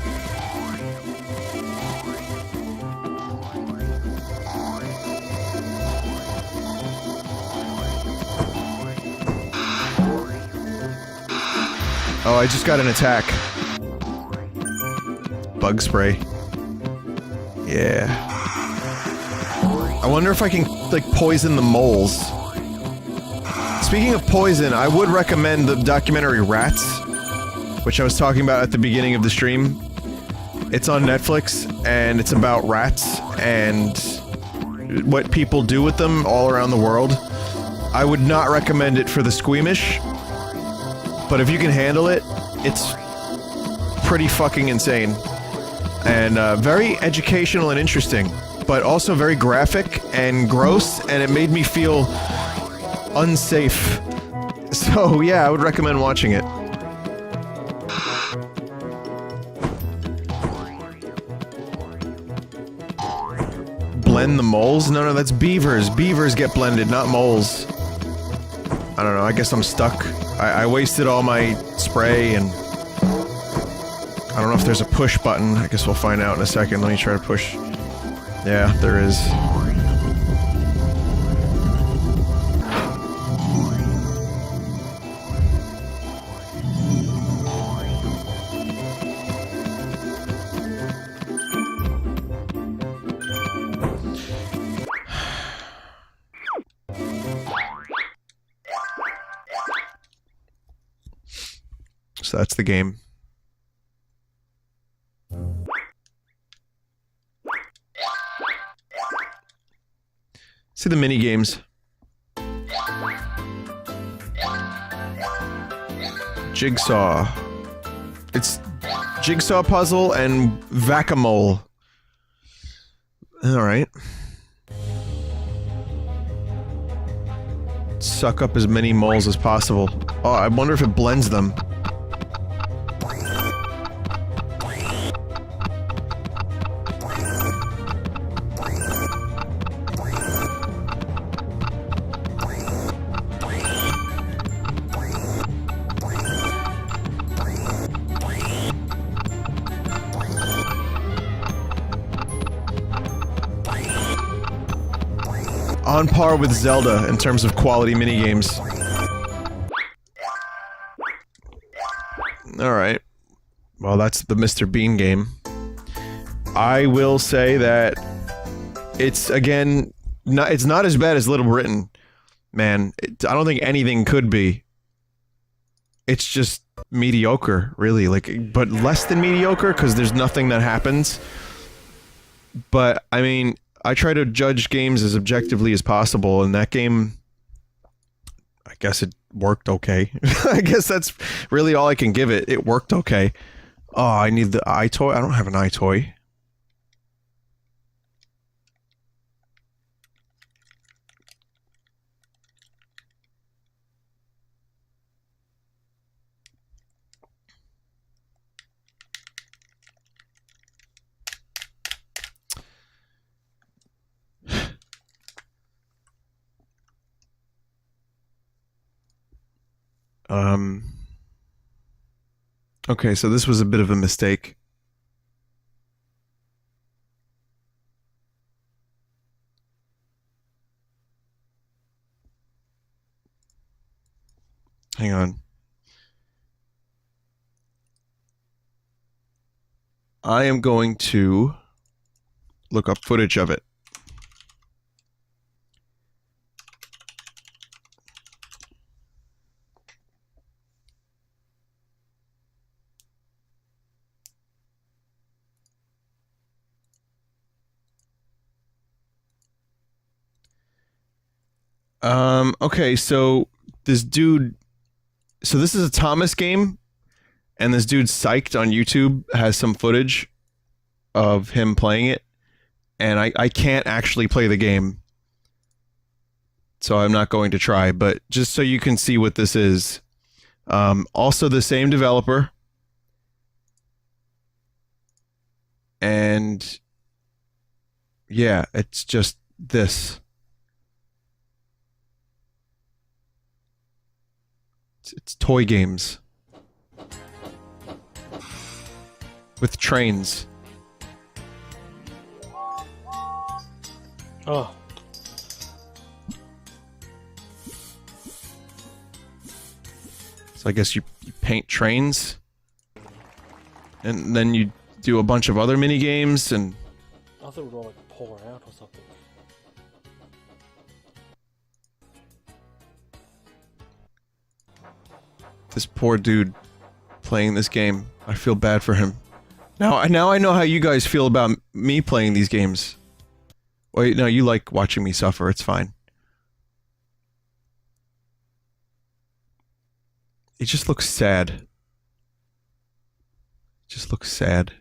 Oh, I just got an attack. Bug spray. Yeah. I wonder if I can, like, poison the moles. Speaking of poison, I would recommend the documentary Rats, which I was talking about at the beginning of the stream. It's on Netflix, and it's about rats and what people do with them all around the world. I would not recommend it for the squeamish. But if you can handle it, it's pretty fucking insane. And very educational and interesting. But also very graphic and gross, and it made me feel unsafe. So yeah, I would recommend watching it. Blend the moles? No, that's beavers. Beavers get blended, not moles. I don't know, I guess I'm stuck. I wasted all my spray, and I don't know if there's a push button. I guess we'll find out in a second. Let me try to push. Yeah, there is. So that's the game. See the mini games. Jigsaw. It's Jigsaw Puzzle and Whack-A-Mole. Alright. Suck up as many moles as possible. Oh, I wonder if it blends them. On par with Zelda in terms of quality minigames. Alright. Well, that's the Mr. Bean game. I will say that it's, again, it's not as bad as Little Britain. Man, I don't think anything could be. It's just mediocre, really. Like, but less than mediocre, because there's nothing that happens. But, I mean, I try to judge games as objectively as possible, and that game, I guess it worked okay. I guess that's really all I can give it. It worked okay. Oh, I need the iToy. I don't have an iToy. Okay, so this was a bit of a mistake. Hang on. I am going to look up footage of it. Okay, so this dude, so this is a Thomas game, and this dude Psyched on YouTube has some footage of him playing it, and I can't actually play the game, so I'm not going to try, but just so you can see what this is. Also the same developer, and yeah, it's just this. It's toy games with trains. Oh. So I guess you paint trains, and then you do a bunch of other mini games, and I thought it would all like pour out or something. this poor dude playing this game. I feel bad for him. Now I know how you guys feel about me playing these games. Wait, no, you like watching me suffer. It's fine. He just looks sad. Just looks sad.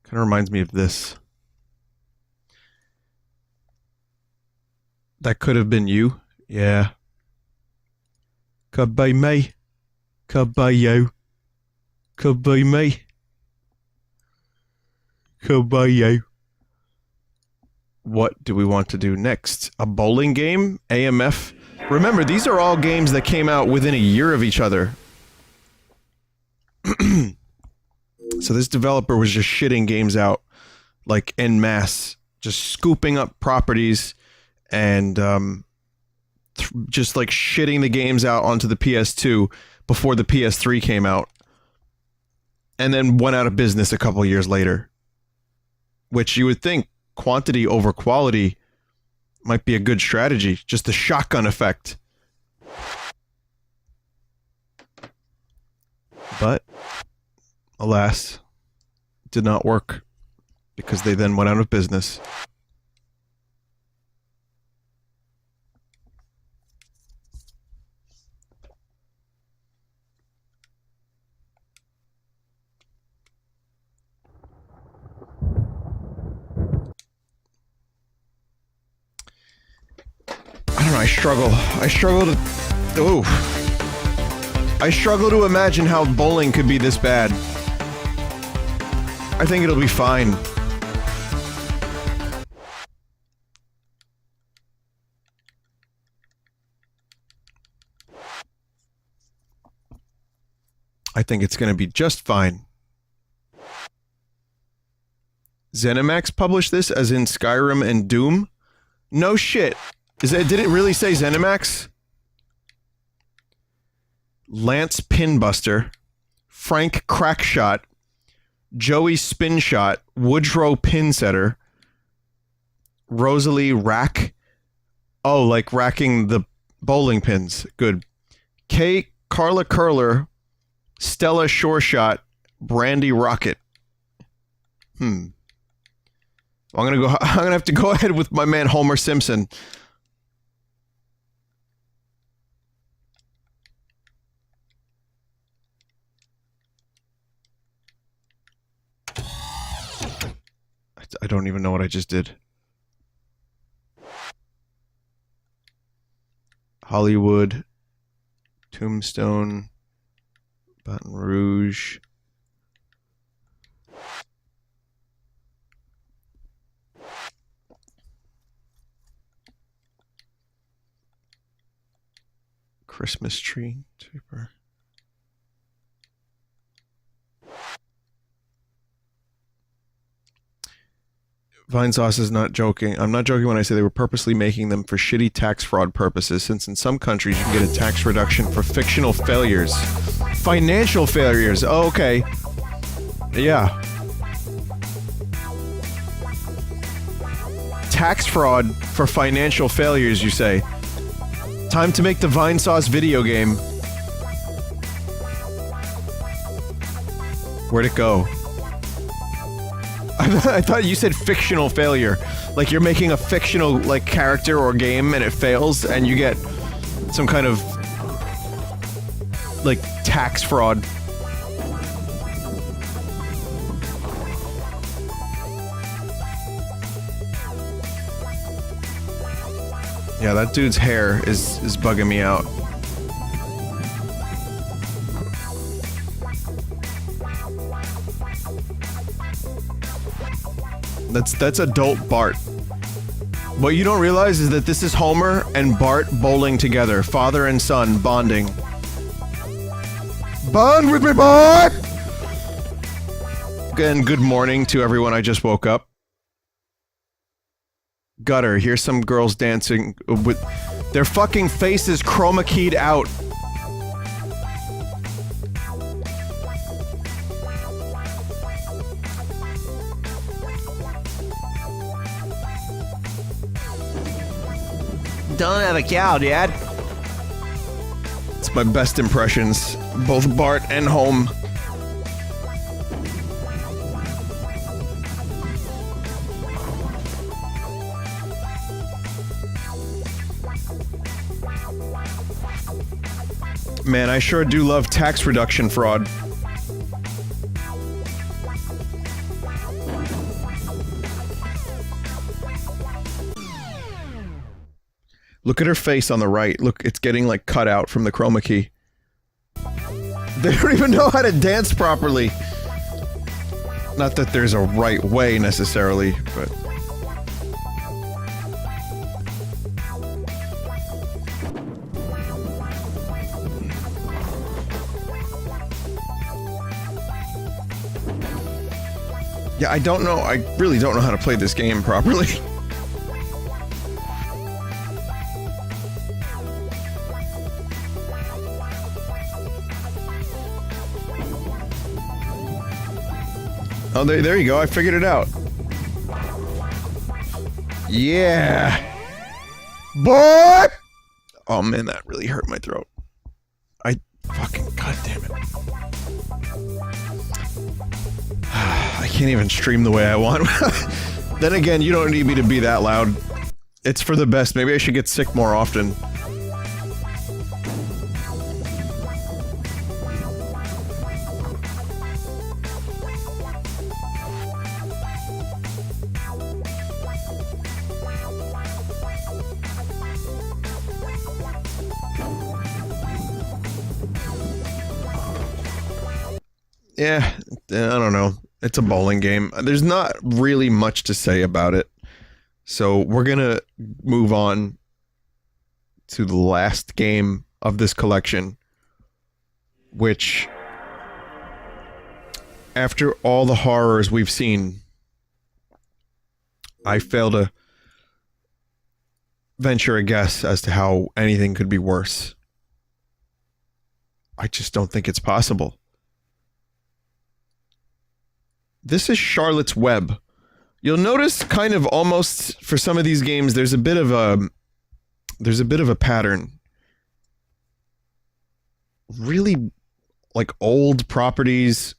Kind of reminds me of this. That could have been you. Yeah. Could be me. Could be you. Could be me. Could be you. What do we want to do next? A bowling game? AMF? Remember, these are all games that came out within a year of each other. So this developer was just shitting games out, like, en masse. Just scooping up properties and just, like, shitting the games out onto the PS2 before the PS3 came out. And then went out of business a couple years later. Which you would think quantity over quality might be a good strategy. Just the shotgun effect. But, alas, it did not work. Because they then went out of business. I don't know, I struggle to... Ooh. I struggle to imagine how bowling could be this bad. I think it'll be fine. I think it's going to be just fine. ZeniMax published this as in Skyrim and Doom? No shit. Did it really say ZeniMax? Lance Pinbuster, Frank Crackshot, Joey Spinshot, Woodrow Pinsetter, Rosalie Rack. Oh, like racking the bowling pins. Good. K. Carla Curler, Stella Shoreshot, Brandy Rocket. I'm gonna have to go ahead with my man Homer Simpson. I don't even know what I just did. Hollywood, Tombstone, Baton Rouge. Christmas tree. Super. Vinesauce is not joking. I'm not joking when I say they were purposely making them for shitty tax fraud purposes, since in some countries you can get a tax reduction for fictional failures. Financial failures. Oh, okay. Yeah. Tax fraud for financial failures, you say. Time to make the Vinesauce video game. Where'd it go? I thought you said fictional failure. Like you're making a fictional like character or game and it fails and you get some kind of like tax fraud. Yeah, that dude's hair is bugging me out. That's adult Bart. What you don't realize is that this is Homer and Bart bowling together, father and son bonding. Bond with me, Bart! Again, good morning to everyone. I just woke up. Gutter, here's some girls dancing with their fucking faces chroma keyed out. Don't have a cow, Dad. It's my best impressions, both Bart and Home. Man, I sure do love tax reduction fraud. Look at her face on the right. Look, it's getting like cut out from the chroma key. They don't even know how to dance properly. Not that there's a right way necessarily, but... Yeah, I don't know. I really don't know how to play this game properly. Oh, there you go. I figured it out. Yeah. Boy! Oh, man, that really hurt my throat. Fucking goddamn it. I can't even stream the way I want. Then again, you don't need me to be that loud. It's for the best. Maybe I should get sick more often. Yeah, I don't know. It's a bowling game. There's not really much to say about it. So we're gonna move on to the last game of this collection, which, after all the horrors we've seen, I fail to venture a guess as to how anything could be worse. I just don't think it's possible. This is Charlotte's Web. You'll notice kind of almost for some of these games there's a bit of a pattern. Really like old properties,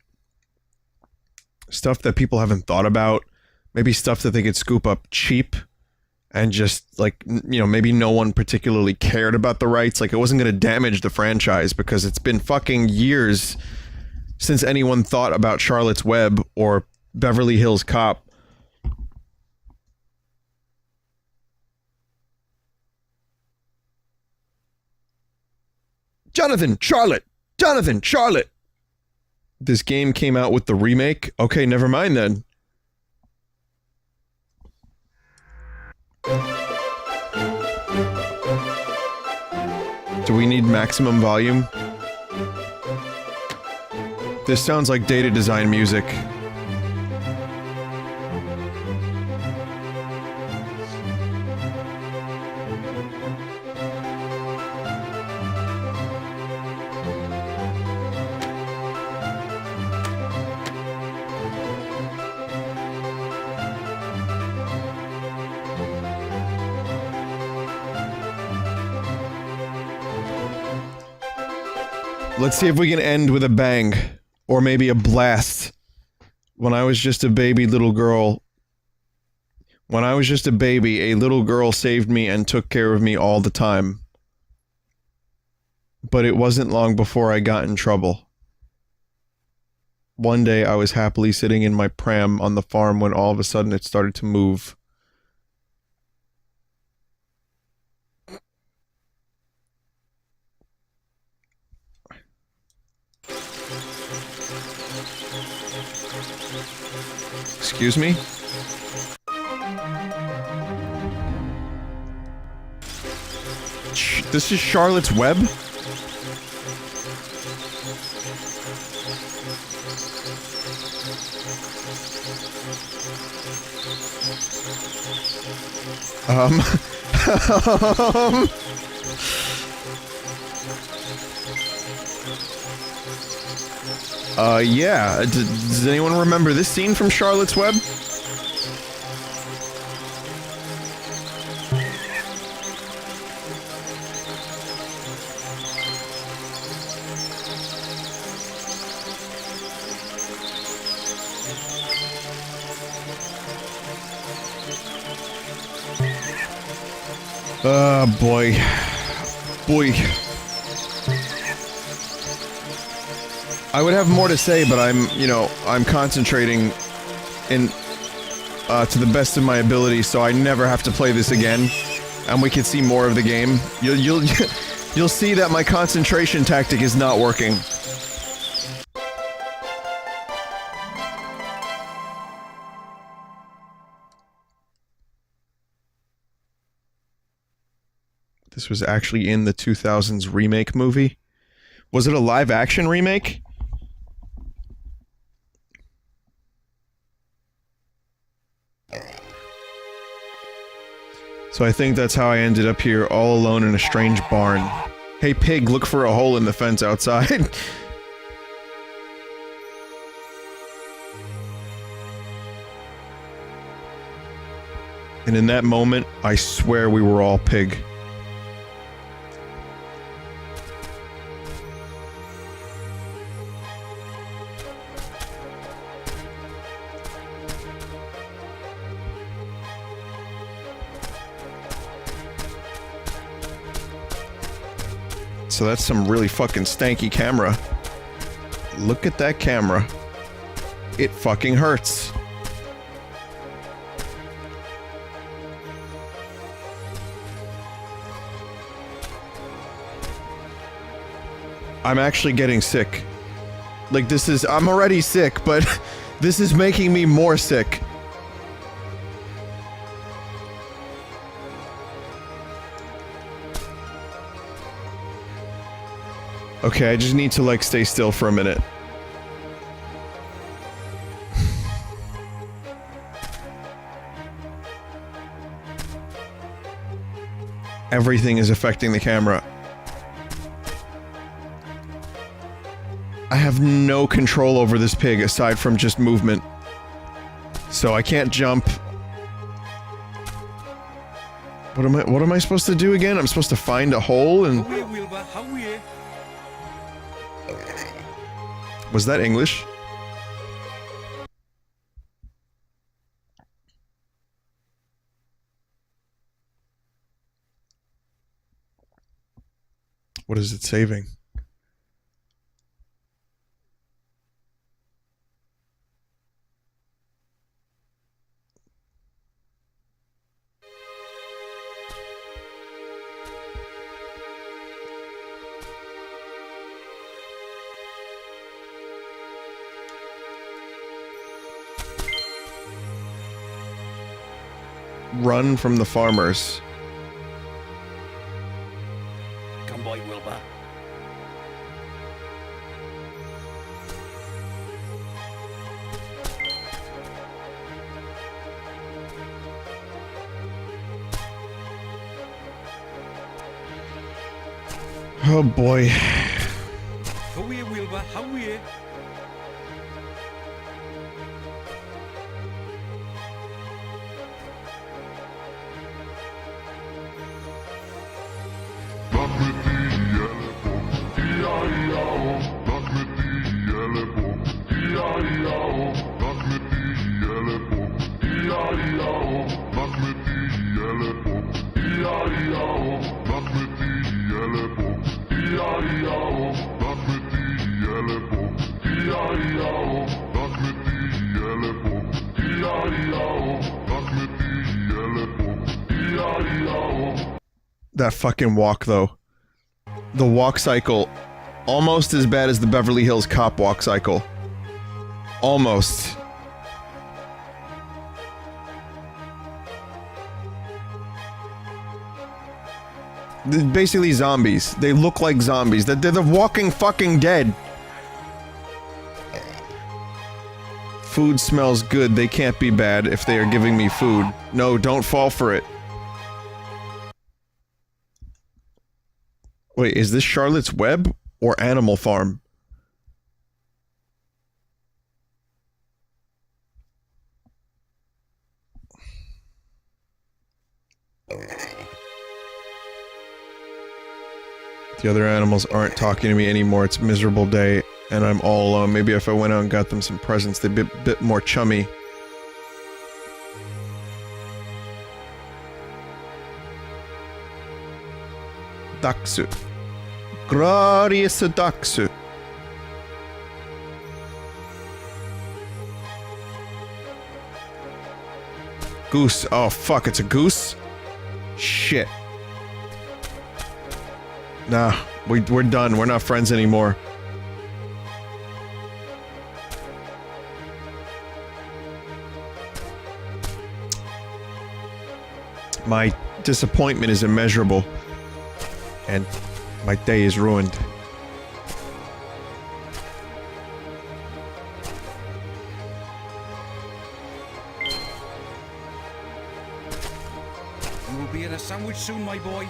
stuff that people haven't thought about, maybe stuff that they could scoop up cheap and just like, you know, maybe no one particularly cared about the rights, like it wasn't going to damage the franchise because it's been fucking years since anyone thought about Charlotte's Web or Beverly Hills Cop. Jonathan, Charlotte! Jonathan, Charlotte! This game came out with the remake? Okay, never mind then. Do we need maximum volume? This sounds like data design music. Let's see if we can end with a bang. Or maybe a blast. When I was just a baby little girl... When I was just a baby, a little girl saved me and took care of me all the time. But it wasn't long before I got in trouble. One day I was happily sitting in my pram on the farm when all of a sudden it started to move. Excuse me? This is Charlotte's Web? Yeah. Does anyone remember this scene from Charlotte's Web? Boy. Boy. I would have more to say, but I'm concentrating to the best of my ability, so I never have to play this again, and we can see more of the game. You'll see that my concentration tactic is not working. This was actually in the 2000s remake movie. Was it a live-action remake? So I think that's how I ended up here, all alone in a strange barn. Hey pig, look for a hole in the fence outside. And in that moment, I swear we were all pig. So that's some really fucking stanky camera. Look at that camera. It fucking hurts. I'm actually getting sick. Like, I'm already sick, but this is making me more sick. Okay, I just need to, like, stay still for a minute. Everything is affecting the camera. I have no control over this pig aside from just movement. So I can't jump. What am I supposed to do again? I'm supposed to find a hole and... Was that English? What is it saving? Run from the farmers. Come boy, we'll Oh boy. How are you, Wilbur? How are you? That fucking walk, though. The walk cycle, almost as bad as the Beverly Hills Cop walk cycle. Almost. They're basically zombies. They look like zombies. They're the walking fucking dead. Food smells good. They can't be bad if they are giving me food. No, don't fall for it. Wait, is this Charlotte's Web or Animal Farm? The other animals aren't talking to me anymore. It's a miserable day, and I'm all alone. Maybe if I went out and got them some presents, they'd be a bit more chummy. Daksu. Glorious Daksu. Goose. Oh, fuck, it's a goose? Shit. Nah, we're done. We're not friends anymore. My disappointment is immeasurable. And my day is ruined. You will be in a sandwich soon, my boy.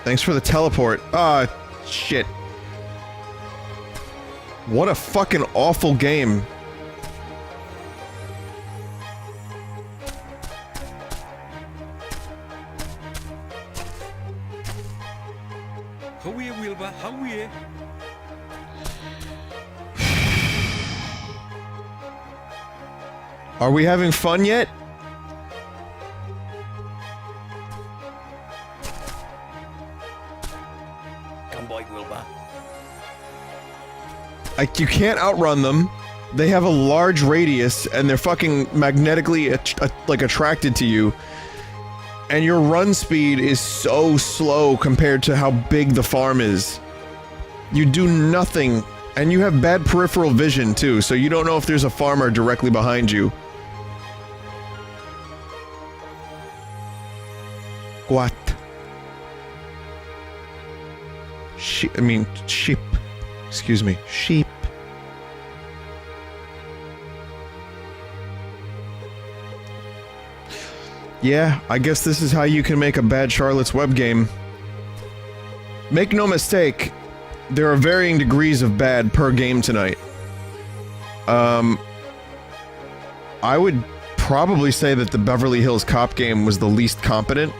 Thanks for the teleport. Ah, shit. What a fucking awful game. How are you, Wilbur? How are you? Are we having fun yet? Come by, Wilbur. Like, you can't outrun them. They have a large radius, and they're fucking magnetically attracted to you. And your run speed is so slow compared to how big the farm is. You do nothing, and you have bad peripheral vision too, so you don't know if there's a farmer directly behind you. What? Sheep. Excuse me. Sheep. Yeah, I guess this is how you can make a bad Charlotte's Web game. Make no mistake, there are varying degrees of bad per game tonight. I would probably say that the Beverly Hills Cop game was the least competent.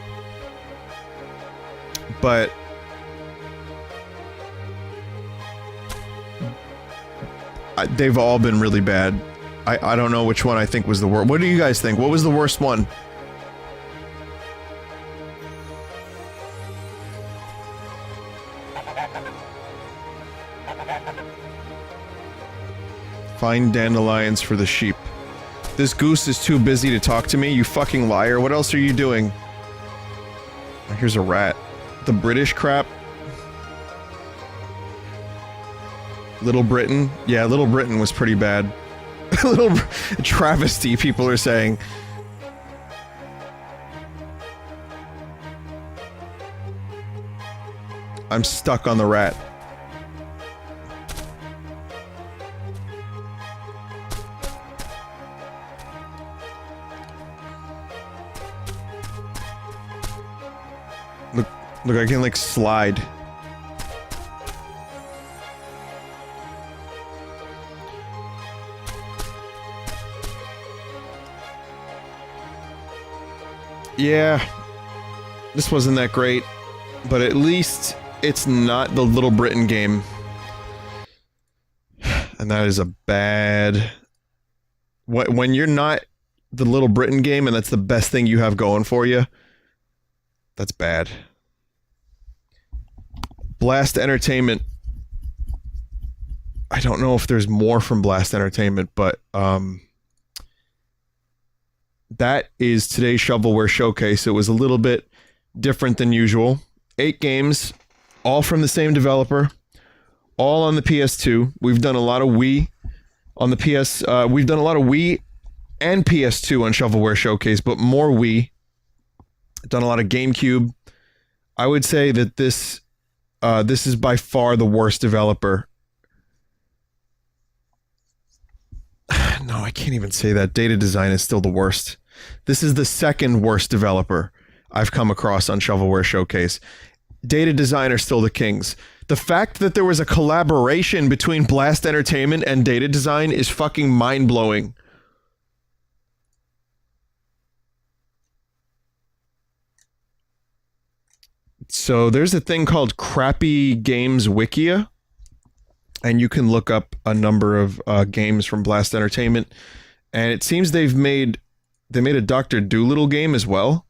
But they've all been really bad. I don't know which one I think was the worst. What do you guys think? What was the worst one? Find dandelions for the sheep. This goose is too busy to talk to me, you fucking liar. What else are you doing? Here's a rat. The British crap. Little Britain? Yeah, Little Britain was pretty bad. Little travesty, people are saying. I'm stuck on the rat. Look, I can like slide. Yeah, this wasn't that great, but at least it's not the Little Britain game. And that is a bad... When you're not the Little Britain game and that's the best thing you have going for you, that's bad. Blast Entertainment. I don't know if there's more from Blast Entertainment, but that is today's Shovelware Showcase. It was a little bit different than usual. 8 games, all from the same developer, all on the PS2. We've done a lot of Wii on the PS. We've done a lot of Wii and PS2 on Shovelware Showcase, but more Wii. Done a lot of GameCube. I would say that this is by far the worst developer. No, I can't even say that. Data Design is still the worst. This is the second worst developer I've come across on Shovelware Showcase. Data Design are still the kings. The fact that there was a collaboration between Blast Entertainment and Data Design is fucking mind-blowing. So there's a thing called Crappy Games Wikia, and you can look up a number of games from Blast Entertainment, and it seems they made a Dr. Dolittle game as well.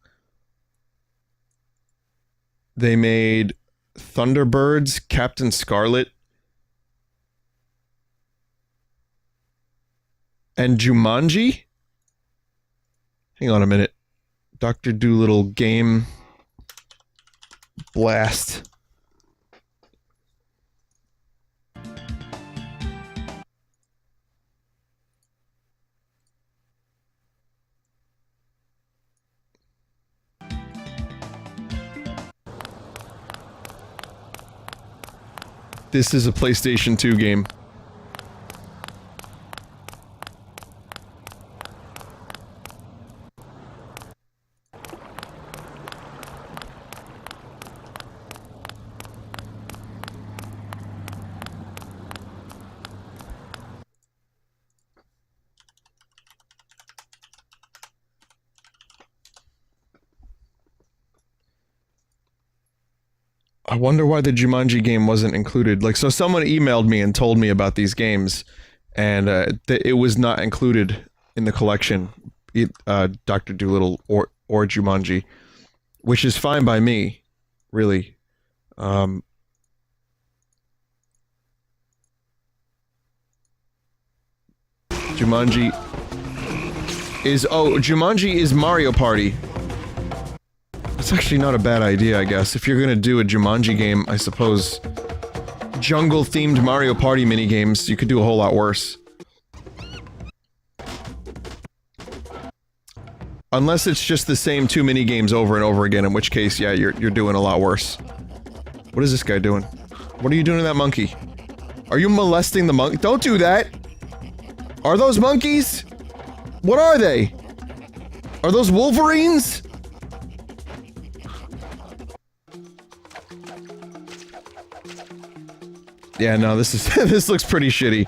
They made Thunderbirds, Captain Scarlet, and Jumanji? Hang on a minute. Dr. Dolittle game Blast. This is a PlayStation 2 game. I wonder why the Jumanji game wasn't included. Like, so someone emailed me and told me about these games, and it was not included in the collection, Dr. Dolittle or Jumanji, which is fine by me, really. Jumanji is Mario Party. It's actually not a bad idea, I guess. If you're gonna do a Jumanji game, I suppose jungle-themed Mario Party minigames, you could do a whole lot worse. Unless it's just the same 2 minigames over and over again, in which case, yeah, you're doing a lot worse. What is this guy doing? What are you doing to that monkey? Are you molesting the monkey? Don't do that! Are those monkeys? What are they? Are those wolverines? Yeah, no, this is this looks pretty shitty.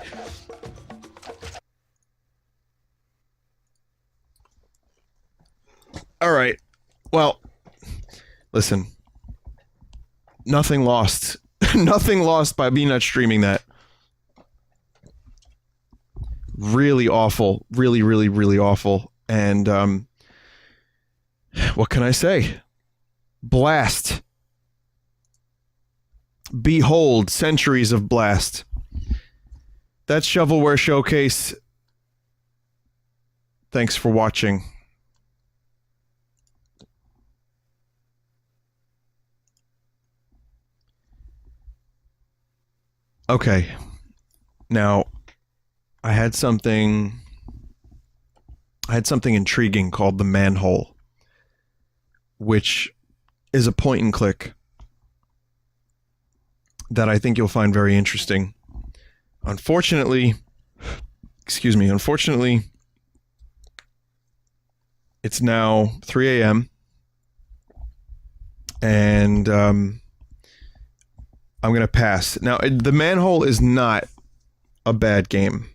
All right. Well, listen. Nothing lost. Nothing lost by me not streaming that. Really awful. Really, really, really awful. And what can I say? Blast. Behold, centuries of Blast. That's Shovelware Showcase. Thanks for watching. Okay. Now, I had something intriguing called the Manhole, which is a point and click that I think you'll find very interesting. Unfortunately, it's now 3 a.m. and I'm gonna pass. Now, the Manhole is not a bad game.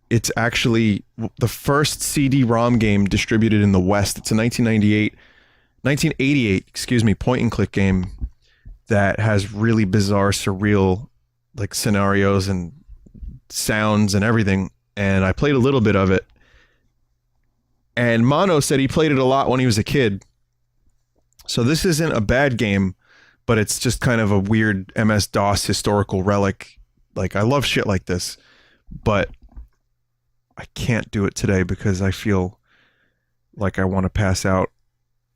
It's actually the first CD-ROM game distributed in the West. It's a 1988, excuse me, point-and-click game that has really bizarre, surreal, like, scenarios and sounds and everything. And I played a little bit of it. And Mono said he played it a lot when he was a kid. So this isn't a bad game, but it's just kind of a weird MS-DOS historical relic. Like, I love shit like this, but I can't do it today because I feel like I want to pass out.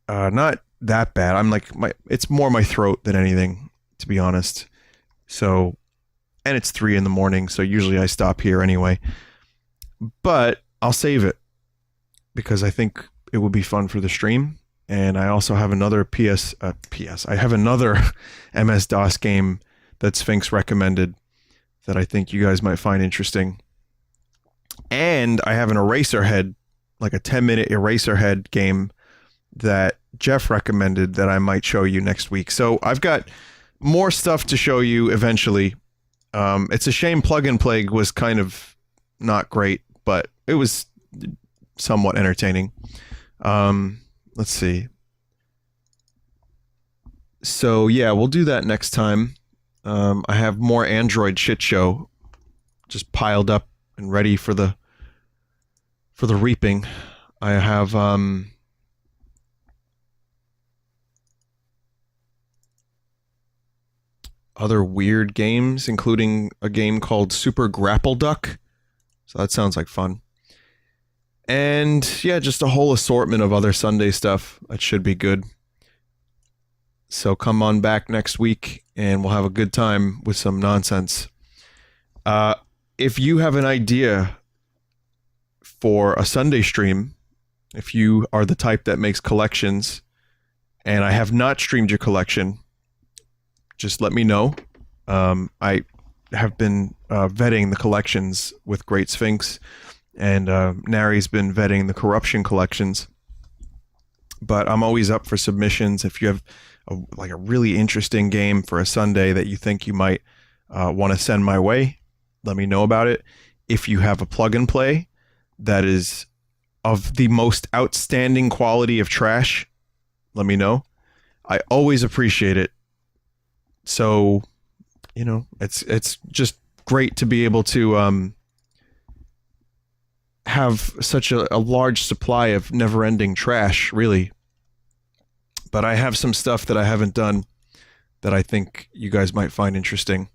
Not that bad. I'm like, it's more my throat than anything, to be honest. So, and it's 3 a.m, so usually I stop here anyway. But I'll save it because I think it will be fun for the stream. And I also have another I have another MS-DOS game that Sphinx recommended that I think you guys might find interesting. And I have an Eraserhead, like a 10-minute Eraserhead game that Jeff recommended that I might show you next week. So I've got more stuff to show you eventually. It's a shame Plug and Plague was kind of not great, but it was somewhat entertaining. Let's see. So yeah, we'll do that next time. I have more Android shit show just piled up and ready for the reaping. I have other weird games, including a game called Super Grapple Duck. So that sounds like fun. And yeah, just a whole assortment of other Sunday stuff that should be good. So come on back next week and we'll have a good time with some nonsense. If you have an idea for a Sunday stream, if you are the type that makes collections and I have not streamed your collection, just let me know. I have been vetting the collections with Great Sphinx, and Nari's been vetting the Corruption collections. But I'm always up for submissions. If you have a really interesting game for a Sunday that you think you might want to send my way, let me know about it. If you have a plug and play that is of the most outstanding quality of trash, let me know. I always appreciate it. So, you know, it's just great to be able to have such a large supply of never-ending trash, really. But I have some stuff that I haven't done that I think you guys might find interesting.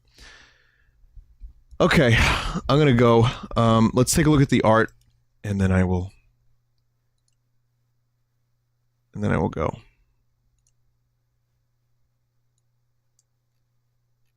Okay, I'm gonna go. Let's take a look at the art, and then I will go.